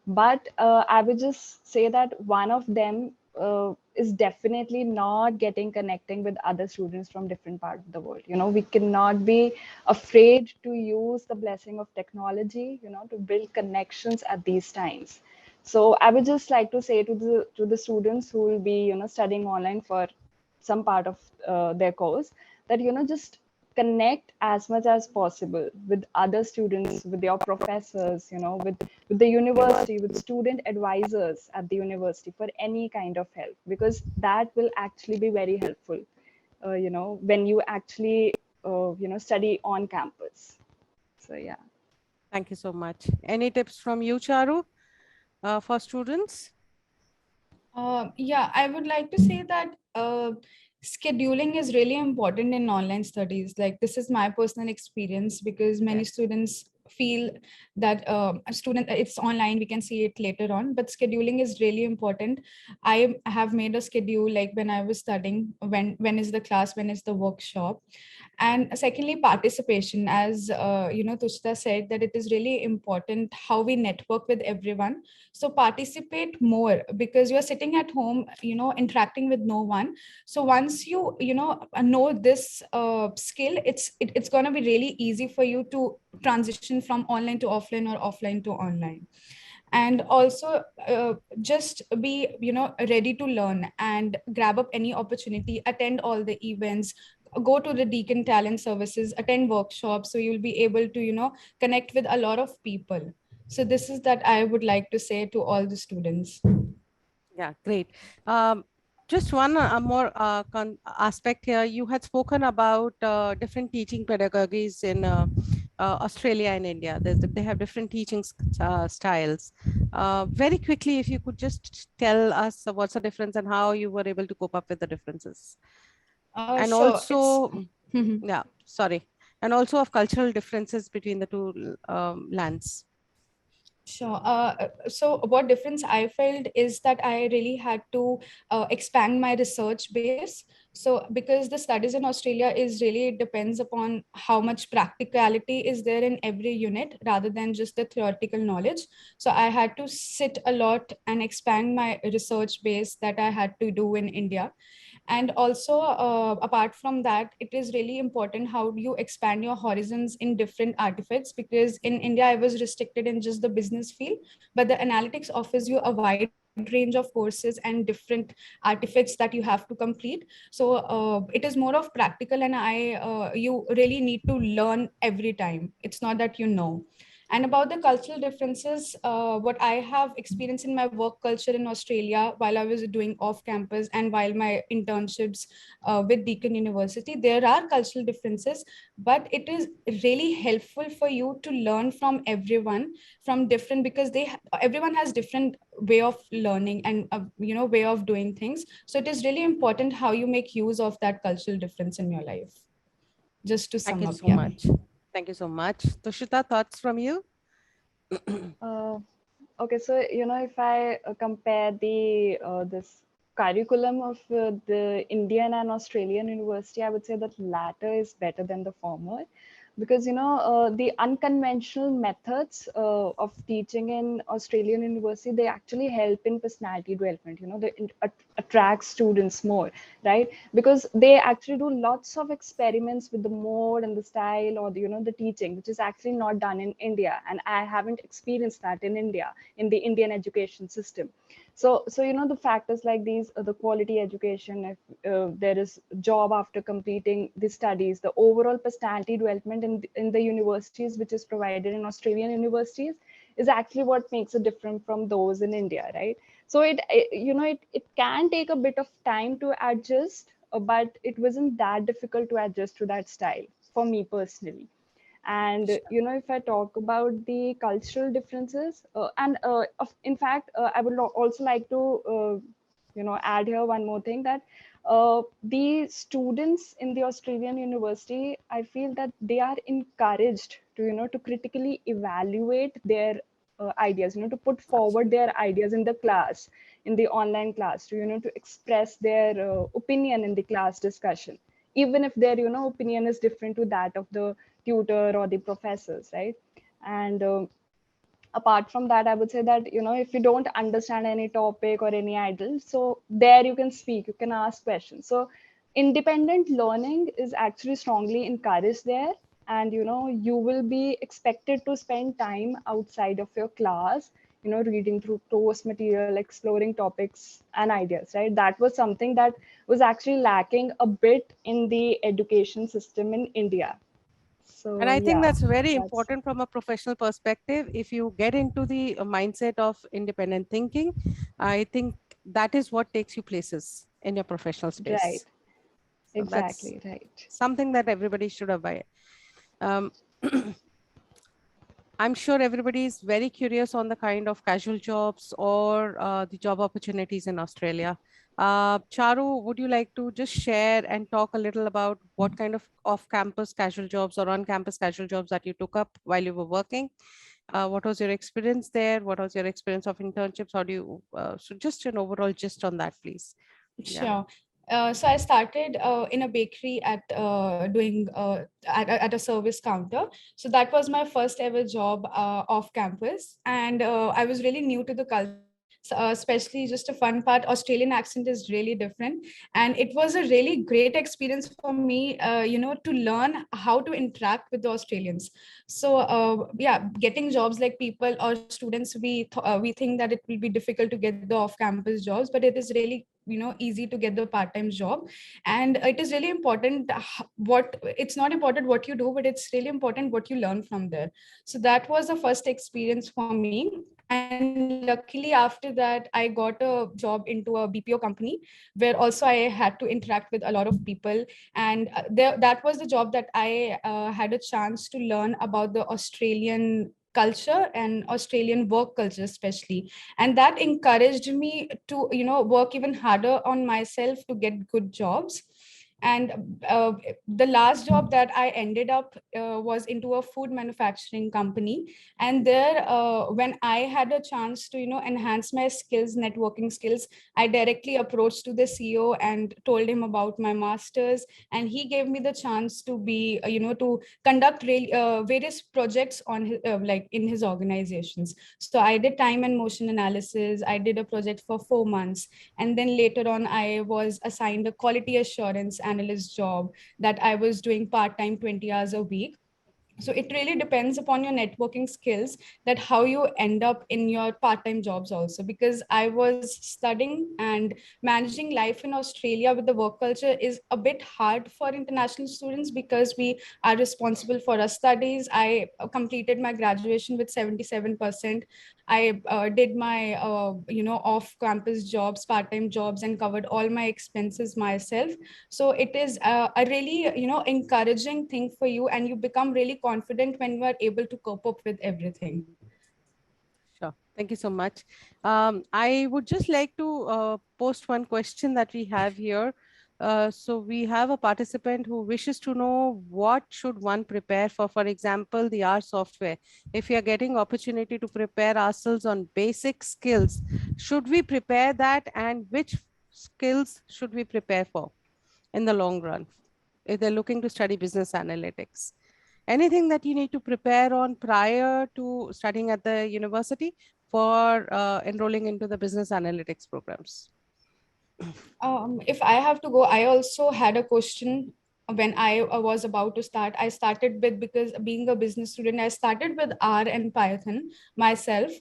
But I would just say that one of them is definitely not connecting with other students from different parts of the world. We cannot be afraid to use the blessing of technology, to build connections at these times. So I would just like to say to the students who will be, studying online for some part of their course, that just connect as much as possible with other students, with your professors, with the university, with student advisors at the university for any kind of help, because that will actually be very helpful when you actually study on campus. So yeah. Thank you so much. Any tips from you, Charu, for students? Yeah, I would like to say that scheduling is really important in online studies. Like, this is my personal experience, because many Yes. students feel that a student, it's online, we can see it later on, but scheduling is really important. I have made a schedule, like when I was studying, when is the class, when is the workshop. And secondly, participation, as Tushita said, that it is really important how we network with everyone. So participate more, because you're sitting at home, interacting with no one. So once know this skill, it's going to be really easy for you to transition from online to offline or offline to online. And also just be ready to learn and grab up any opportunity, attend all the events, go to the Deacon Talent Services, attend workshops, so you'll be able to connect with a lot of people. So this is that I would like to say to all the students. Yeah, great. Just one more aspect here. You had spoken about different teaching pedagogies in Australia and India. They have different teaching styles. Very quickly, if you could just tell us what's the difference and how you were able to cope up with the differences. And Sure, it's also, yeah, sorry. And also of cultural differences between the two lands. Sure. So what difference I felt is that I really had to expand my research base. So because the studies in Australia is really, it depends upon how much practicality is there in every unit rather than just the theoretical knowledge. So I had to sit a lot and expand my research base that I had to do in India. And also apart from that, it is really important how you expand your horizons in different artifacts, because in India I was restricted in just the business field, but the analytics offers you a wide range of courses and different artifacts that you have to complete. So it is more of practical, and you really need to learn every time. It's not that And about the cultural differences, what I have experienced in my work culture in Australia while I was doing off campus and while my internships with Deakin University, there are cultural differences, but it is really helpful for you to learn from everyone from different, because everyone has different way of learning and way of doing things. So it is really important how you make use of that cultural difference in your life. Just to Thank sum you up, so yeah. much. Thank you so much. Tushita, thoughts from you? Uh, okay, so if I compare the this curriculum of the Indian and Australian university, I would say that latter is better than the former, because the unconventional methods of teaching in Australian university, they actually help in personality development. They attract students more, right? Because they actually do lots of experiments with the mode and the style, or the teaching, which is actually not done in India, and I haven't experienced that in India, in the Indian education system. So the factors like these, the quality education, if there is job after completing the studies, the overall personality development in the universities which is provided in Australian universities, is actually what makes it different from those in India, right? So it can take a bit of time to adjust, but it wasn't that difficult to adjust to that style for me personally. And if I talk about the cultural differences, in fact, I would also like to add here one more thing, that the students in the Australian university, I feel that they are encouraged to to critically evaluate their ideas, to put forward their ideas in the class, in the online class, to to express their opinion in the class discussion, even if their opinion is different to that of the tutor or the professors, right? And apart from that, I would say that if you don't understand any topic or any idol, so there you can speak, you can ask questions. So independent learning is actually strongly encouraged there, and you will be expected to spend time outside of your class, reading through course material, exploring topics and ideas, right? That was something that was actually lacking a bit in the education system in India. And So I think yeah, that's very that's important from a professional perspective. If you get into the mindset of independent thinking, I think that is what takes you places in your professional right. space. So that's Exactly, right. something that everybody should abide. Um, I'm sure everybody is very curious on the kind of casual jobs or the job opportunities in Australia. Charu, would you like to just share and talk a little about what kind of off-campus casual jobs or on-campus casual jobs that you took up while you were working? What was your experience there? What was your experience of internships? How do you, so just an overall gist on that, please. Yeah. Sure. So I started in a bakery at doing at a service counter. So that was my first ever job off campus, and I was really new to the culture. So, especially just a fun part, Australian accent is really different, and it was a really great experience for me. To learn how to interact with the Australians. So yeah, getting jobs like people or students, we think that it will be difficult to get the off campus jobs, but it is really easy to get the part-time job. And it is really important what it's not important what you do, but it's really important what you learn from there. So that was the first experience for me. And luckily after that, I got a job into a BPO company, where also I had to interact with a lot of people. And that was the job that I had a chance to learn about the Australian culture and Australian work culture especially. And that encouraged me to work even harder on myself to get good jobs. And the last job that I ended up was into a food manufacturing company. And there, when I had a chance to enhance my skills, networking skills, I directly approached to the CEO and told him about my masters, and he gave me the chance to be to conduct various projects on his, like in his organizations. So I did time and motion analysis. I did a project for 4 months. And then later on, I was assigned a quality assurance analyst job that I was doing part-time 20 hours a week. So it really depends upon your networking skills, that how you end up in your part-time jobs also. Because I was studying, and managing life in Australia with the work culture is a bit hard for international students, because we are responsible for our studies. I completed my graduation with 77%. I did my off campus jobs, part-time jobs, and covered all my expenses myself. So it is a really encouraging thing for you, and you become really confident when you are able to cope up with everything. Sure. Thank you so much. I would just like to post one question that we have here. So we have a participant who wishes to know what should one prepare for example, the R software. If we are getting opportunity to prepare ourselves on basic skills, should we prepare that, and which skills should we prepare for in the long run if they're looking to study business analytics? Anything that you need to prepare on prior to studying at the university for enrolling into the business analytics programs? If I have to go, I also had a question when I was about to start. I started with, because being a business student, I started with R and Python myself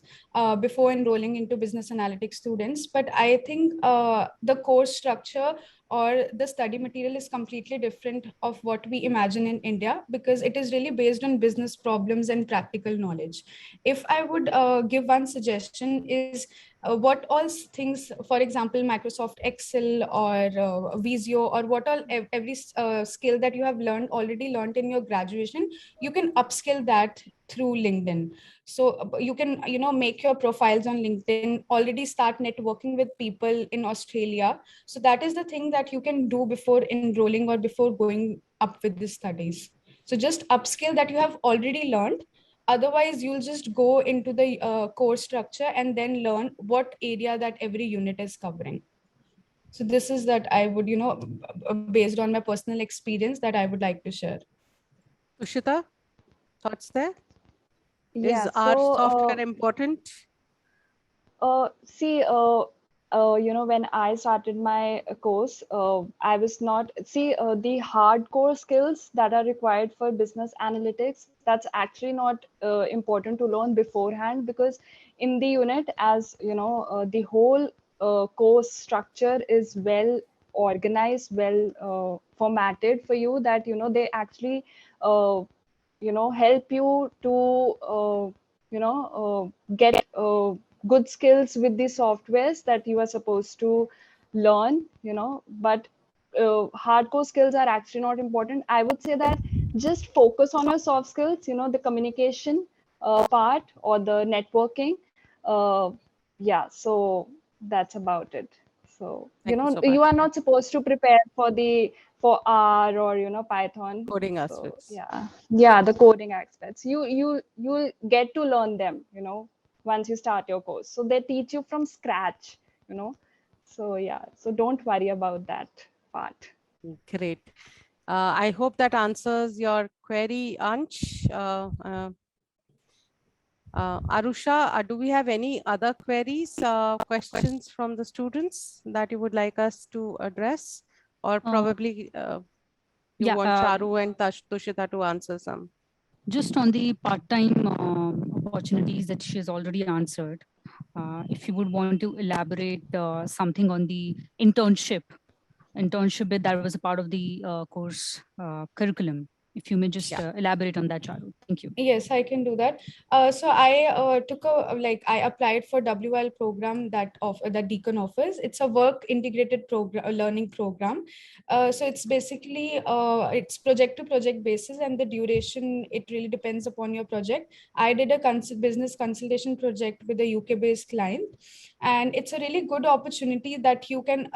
before enrolling into business analytics students. But I think the course structure or the study material is completely different of what we imagine in India, because it is really based on business problems and practical knowledge. If I would give one suggestion is, what all things, for example, Microsoft Excel or Visio, or what all every skill that you have already learned in your graduation, you can upskill that through LinkedIn. So you can make your profiles on LinkedIn, already start networking with people in Australia. So that is the thing that you can do before enrolling or before going up with the studies. So just upskill that you have already learned. Otherwise, you'll just go into the course structure and then learn what area that every unit is covering. So this is that I would, based on my personal experience, that I would like to share. Tushita, thoughts there? Yeah, Is our so software important? see, when I started my course, I was not, the hardcore skills that are required for business analytics, that's actually not important to learn beforehand, because in the unit, as you know, the whole course structure is well organized, well formatted for you, that, they actually, help you to, get good skills with the softwares that you are supposed to learn, but hardcore skills are actually not important. I would say that just focus on your soft skills, the communication part or the networking. uh, yeah, so that's about it. So Thank you so you much. are not supposed to prepare for R or Python. Coding So aspects. yeah, the coding aspects, you get to learn them, once you start your course. So they teach you from scratch, so yeah, so don't worry about that part. Great. I hope that answers your query, Ansh. Arusha, do we have any other queries, questions from the students that you would like us to address? Or probably you Yeah, want Charu and Tushita to answer some? just on the part-time opportunities that she has already answered, if you would want to elaborate something on the internship bit that was a part of the course curriculum, if you may just Yeah. elaborate on that, Charu. Thank you. Yes, I can do that. So I I applied for WL program that Deakin offers. It's a work integrated program, learning program. So it's basically it's project to project basis, and the duration, it really depends upon your project. I did a business consultation project with a UK based client, and it's a really good opportunity that you can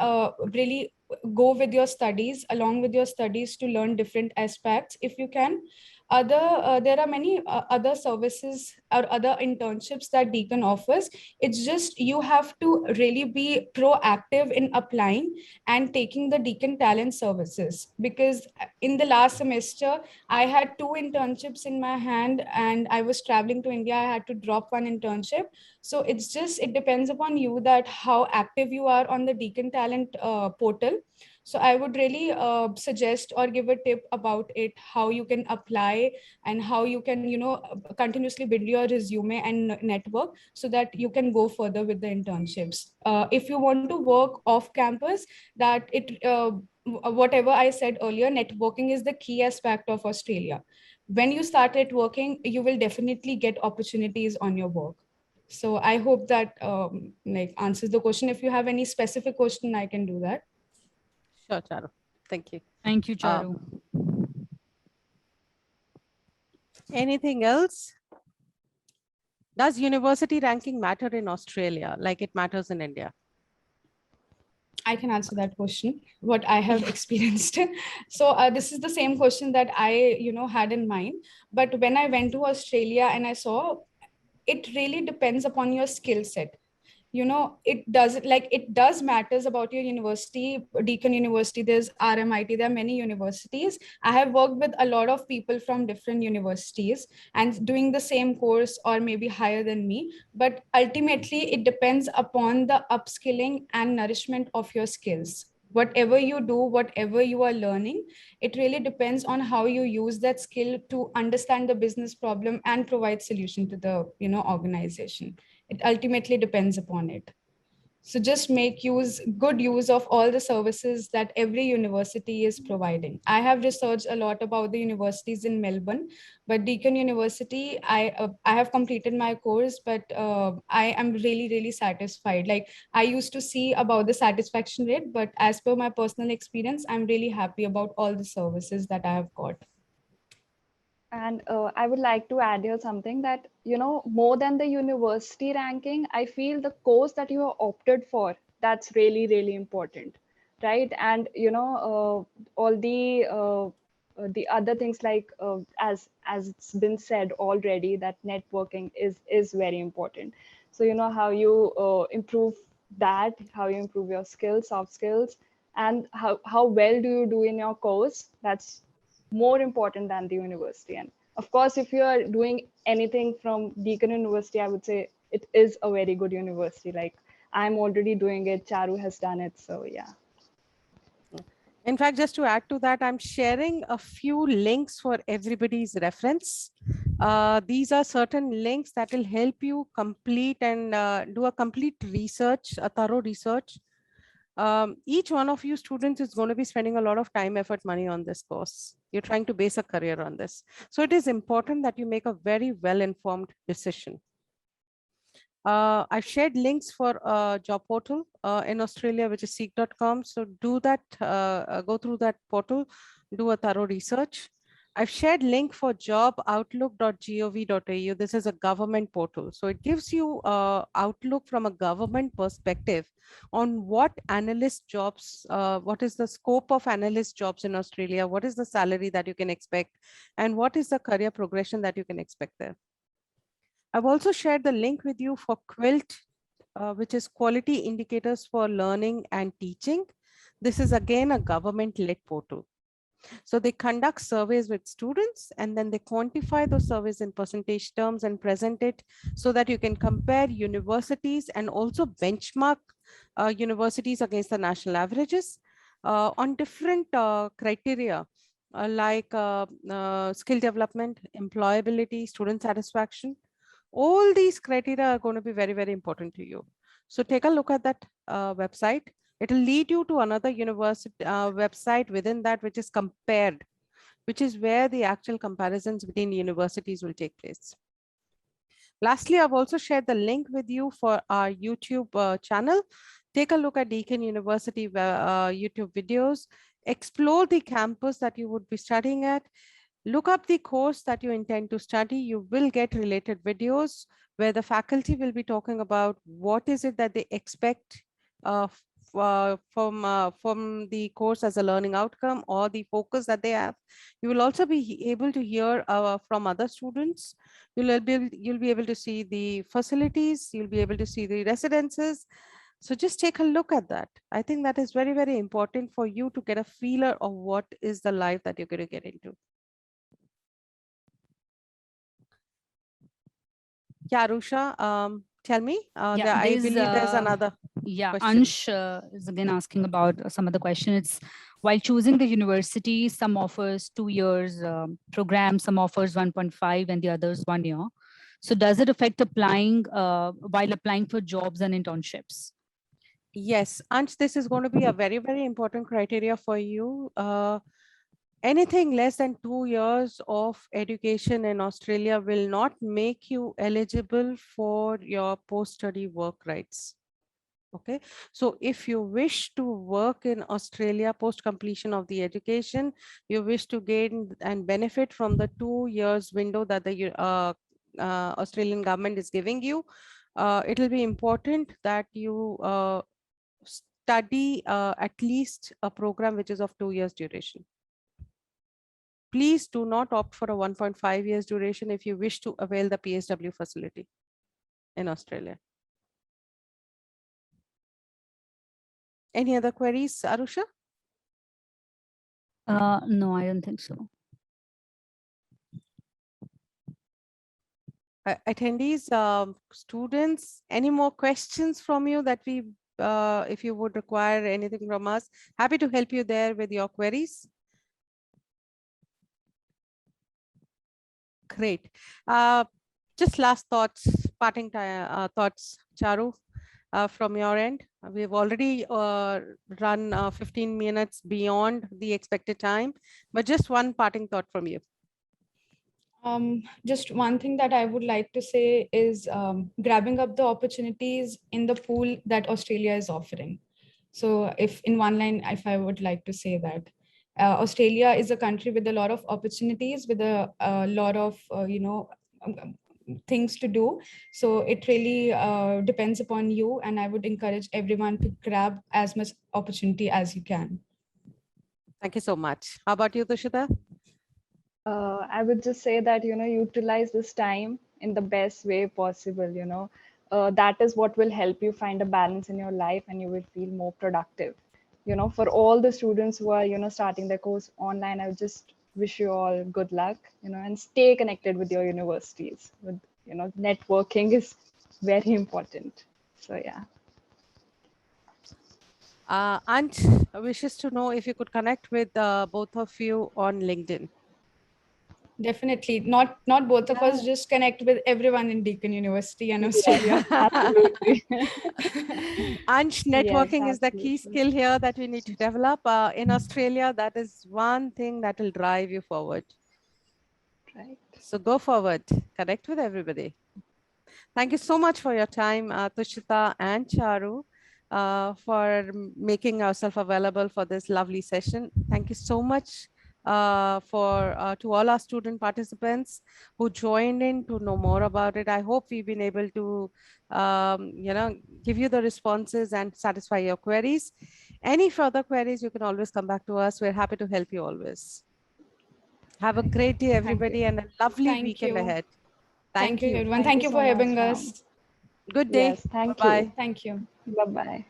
really go with your studies, along with your studies, to learn different aspects if you can. There are many other services or other internships that Deakin offers. It's just you have to really be proactive in applying and taking the Deakin talent services, because in the last semester I had 2 internships in my hand, and I was traveling to India. I had to drop one internship. So it depends upon you that how active you are on the Deakin talent portal. So I would really suggest or give a tip about it, how you can apply and how you can, continuously build your resume and network so that you can go further with the internships. If you want to work off campus, that whatever I said earlier, networking is the key aspect of Australia. When you start networking, you will definitely get opportunities on your work. So I hope that like answers the question. If you have any specific question, I can do that. Sure, Charu. Thank you. Thank you, Charu. Anything else? Does university ranking matter in Australia like it matters in India? I can answer that question, what I have experienced. So this is the same question that I, had in mind. But when I went to Australia and I saw, it really depends upon your skill set. It does matters about your university. Deakin University, there's RMIT, there are many universities. I have worked with a lot of people from different universities and doing the same course or maybe higher than me, but ultimately it depends upon the upskilling and nourishment of your skills. Whatever you do, whatever you are learning, it really depends on how you use that skill to understand the business problem and provide solution to the organization. It ultimately depends upon it. So just make good use of all the services that every university is providing. I have researched a lot about the universities in Melbourne, but Deakin University, I have completed my course, but I am really, really satisfied. Like, I used to see about the satisfaction rate, but as per my personal experience, I'm really happy about all the services that I have got. And I would like to add here something that, more than the university ranking, I feel the course that you have opted for, that's really, really important, right? And, all the other things like, as it's been said already, that networking is very important. So, how you improve that, how you improve your skills, soft skills, and how well do you do in your course, that's more important than the university. And of course, if you are doing anything from Deakin University, I would say it is a very good university. Like, I'm already doing it, Charu has done it, so yeah. In fact, just to add to that, I'm sharing a few links for everybody's reference. These are certain links that will help you complete and do a complete research, a thorough research. Each one of you students is going to be spending a lot of time, effort, money on this course. You're trying to base a career on this. So it is important that you make a very well-informed decision. I've shared links for a job portal in Australia, which is seek.com. So do that, go through that portal, do a thorough research. I've shared link for joboutlook.gov.au. This is a government portal. So it gives you outlook from a government perspective on what analyst jobs, what is the scope of analyst jobs in Australia, what is the salary that you can expect, and what is the career progression that you can expect there. I've also shared the link with you for QUILT, which is Quality Indicators for Learning and Teaching. This is again a government-led portal. So they conduct surveys with students and then they quantify those surveys in percentage terms and present it so that you can compare universities and also benchmark universities against the national averages on different criteria like skill development, employability, student satisfaction. All these criteria are going to be very, very important to you. So take a look at that website. It will lead you to another university website within that, which is compared, which is where the actual comparisons between universities will take place. Lastly, I've also shared the link with you for our YouTube channel. Take a look at Deakin University YouTube videos, explore the campus that you would be studying at, look up the course that you intend to study. You will get related videos where the faculty will be talking about what is it that they expect from the course as a learning outcome or the focus that they have. You will also be able to hear from other students. You'll be able to see the facilities, you'll be able to see the residences. So just take a look at that. I think that is very, very important for you to get a feeler of what is the life that you're going to get into. Yeah, Arusha, tell me. Yeah, I believe there's another. Yeah, question. Ansh is again asking about some of the question. It's while choosing the university, some offers 2 years program, some offers 1.5 and the others 1 year. So does it affect applying while applying for jobs and internships? Yes, Ansh, this is going to be a very, very important criteria for you. Anything less than 2 years of education in Australia will not make you eligible for your post-study work rights. Okay, so if you wish to work in Australia post completion of the education, you wish to gain and benefit from the 2 years window that the Australian government is giving you, it will be important that you study at least a program which is of 2 years duration. Please do not opt for a 1.5 years duration if you wish to avail the PSW facility in Australia. Any other queries, Arusha? No, I don't think so. Attendees, students, any more questions from you that we, if you would require anything from us, happy to help you there with your queries. Great. Just last thoughts, parting thoughts, Charu, from your end. We've already run 15 minutes beyond the expected time, but just one parting thought from you. Just one thing that I would like to say is grabbing up the opportunities in the pool that Australia is offering. So if in one line, if I would like to say that Australia is a country with a lot of opportunities, with a lot of, things to do. So it really depends upon you. And I would encourage everyone to grab as much opportunity as you can. Thank you so much. How about you, Tushita? I would just say that, utilize this time in the best way possible, that is what will help you find a balance in your life and you will feel more productive. For all the students who are, starting their course online, I would just wish you all good luck, and stay connected with your universities. Networking is very important. So, yeah. Ansh wishes to know if you could connect with both of you on LinkedIn. Definitely. Not both of us, just connect with everyone in Deakin University and Australia. Absolutely. Ansh, networking is the key absolutely. skill here that we need to develop. In Australia, that is one thing that will drive you forward. Right. So go forward, connect with everybody. Thank you so much for your time, Tushita and Charu, for making yourself available for this lovely session. Thank you so much to all our student participants who joined in to know more about it. I hope we've been able to, give you the responses and satisfy your queries. Any further queries, you can always come back to us. We're happy to help you always. Have a great day, everybody, and a lovely Thank weekend you. ahead. Thank you, everyone. Thank Thank you you so for much, having ma'am. us. Good day. Yes, thank Bye-bye. you. Thank you. Bye-bye.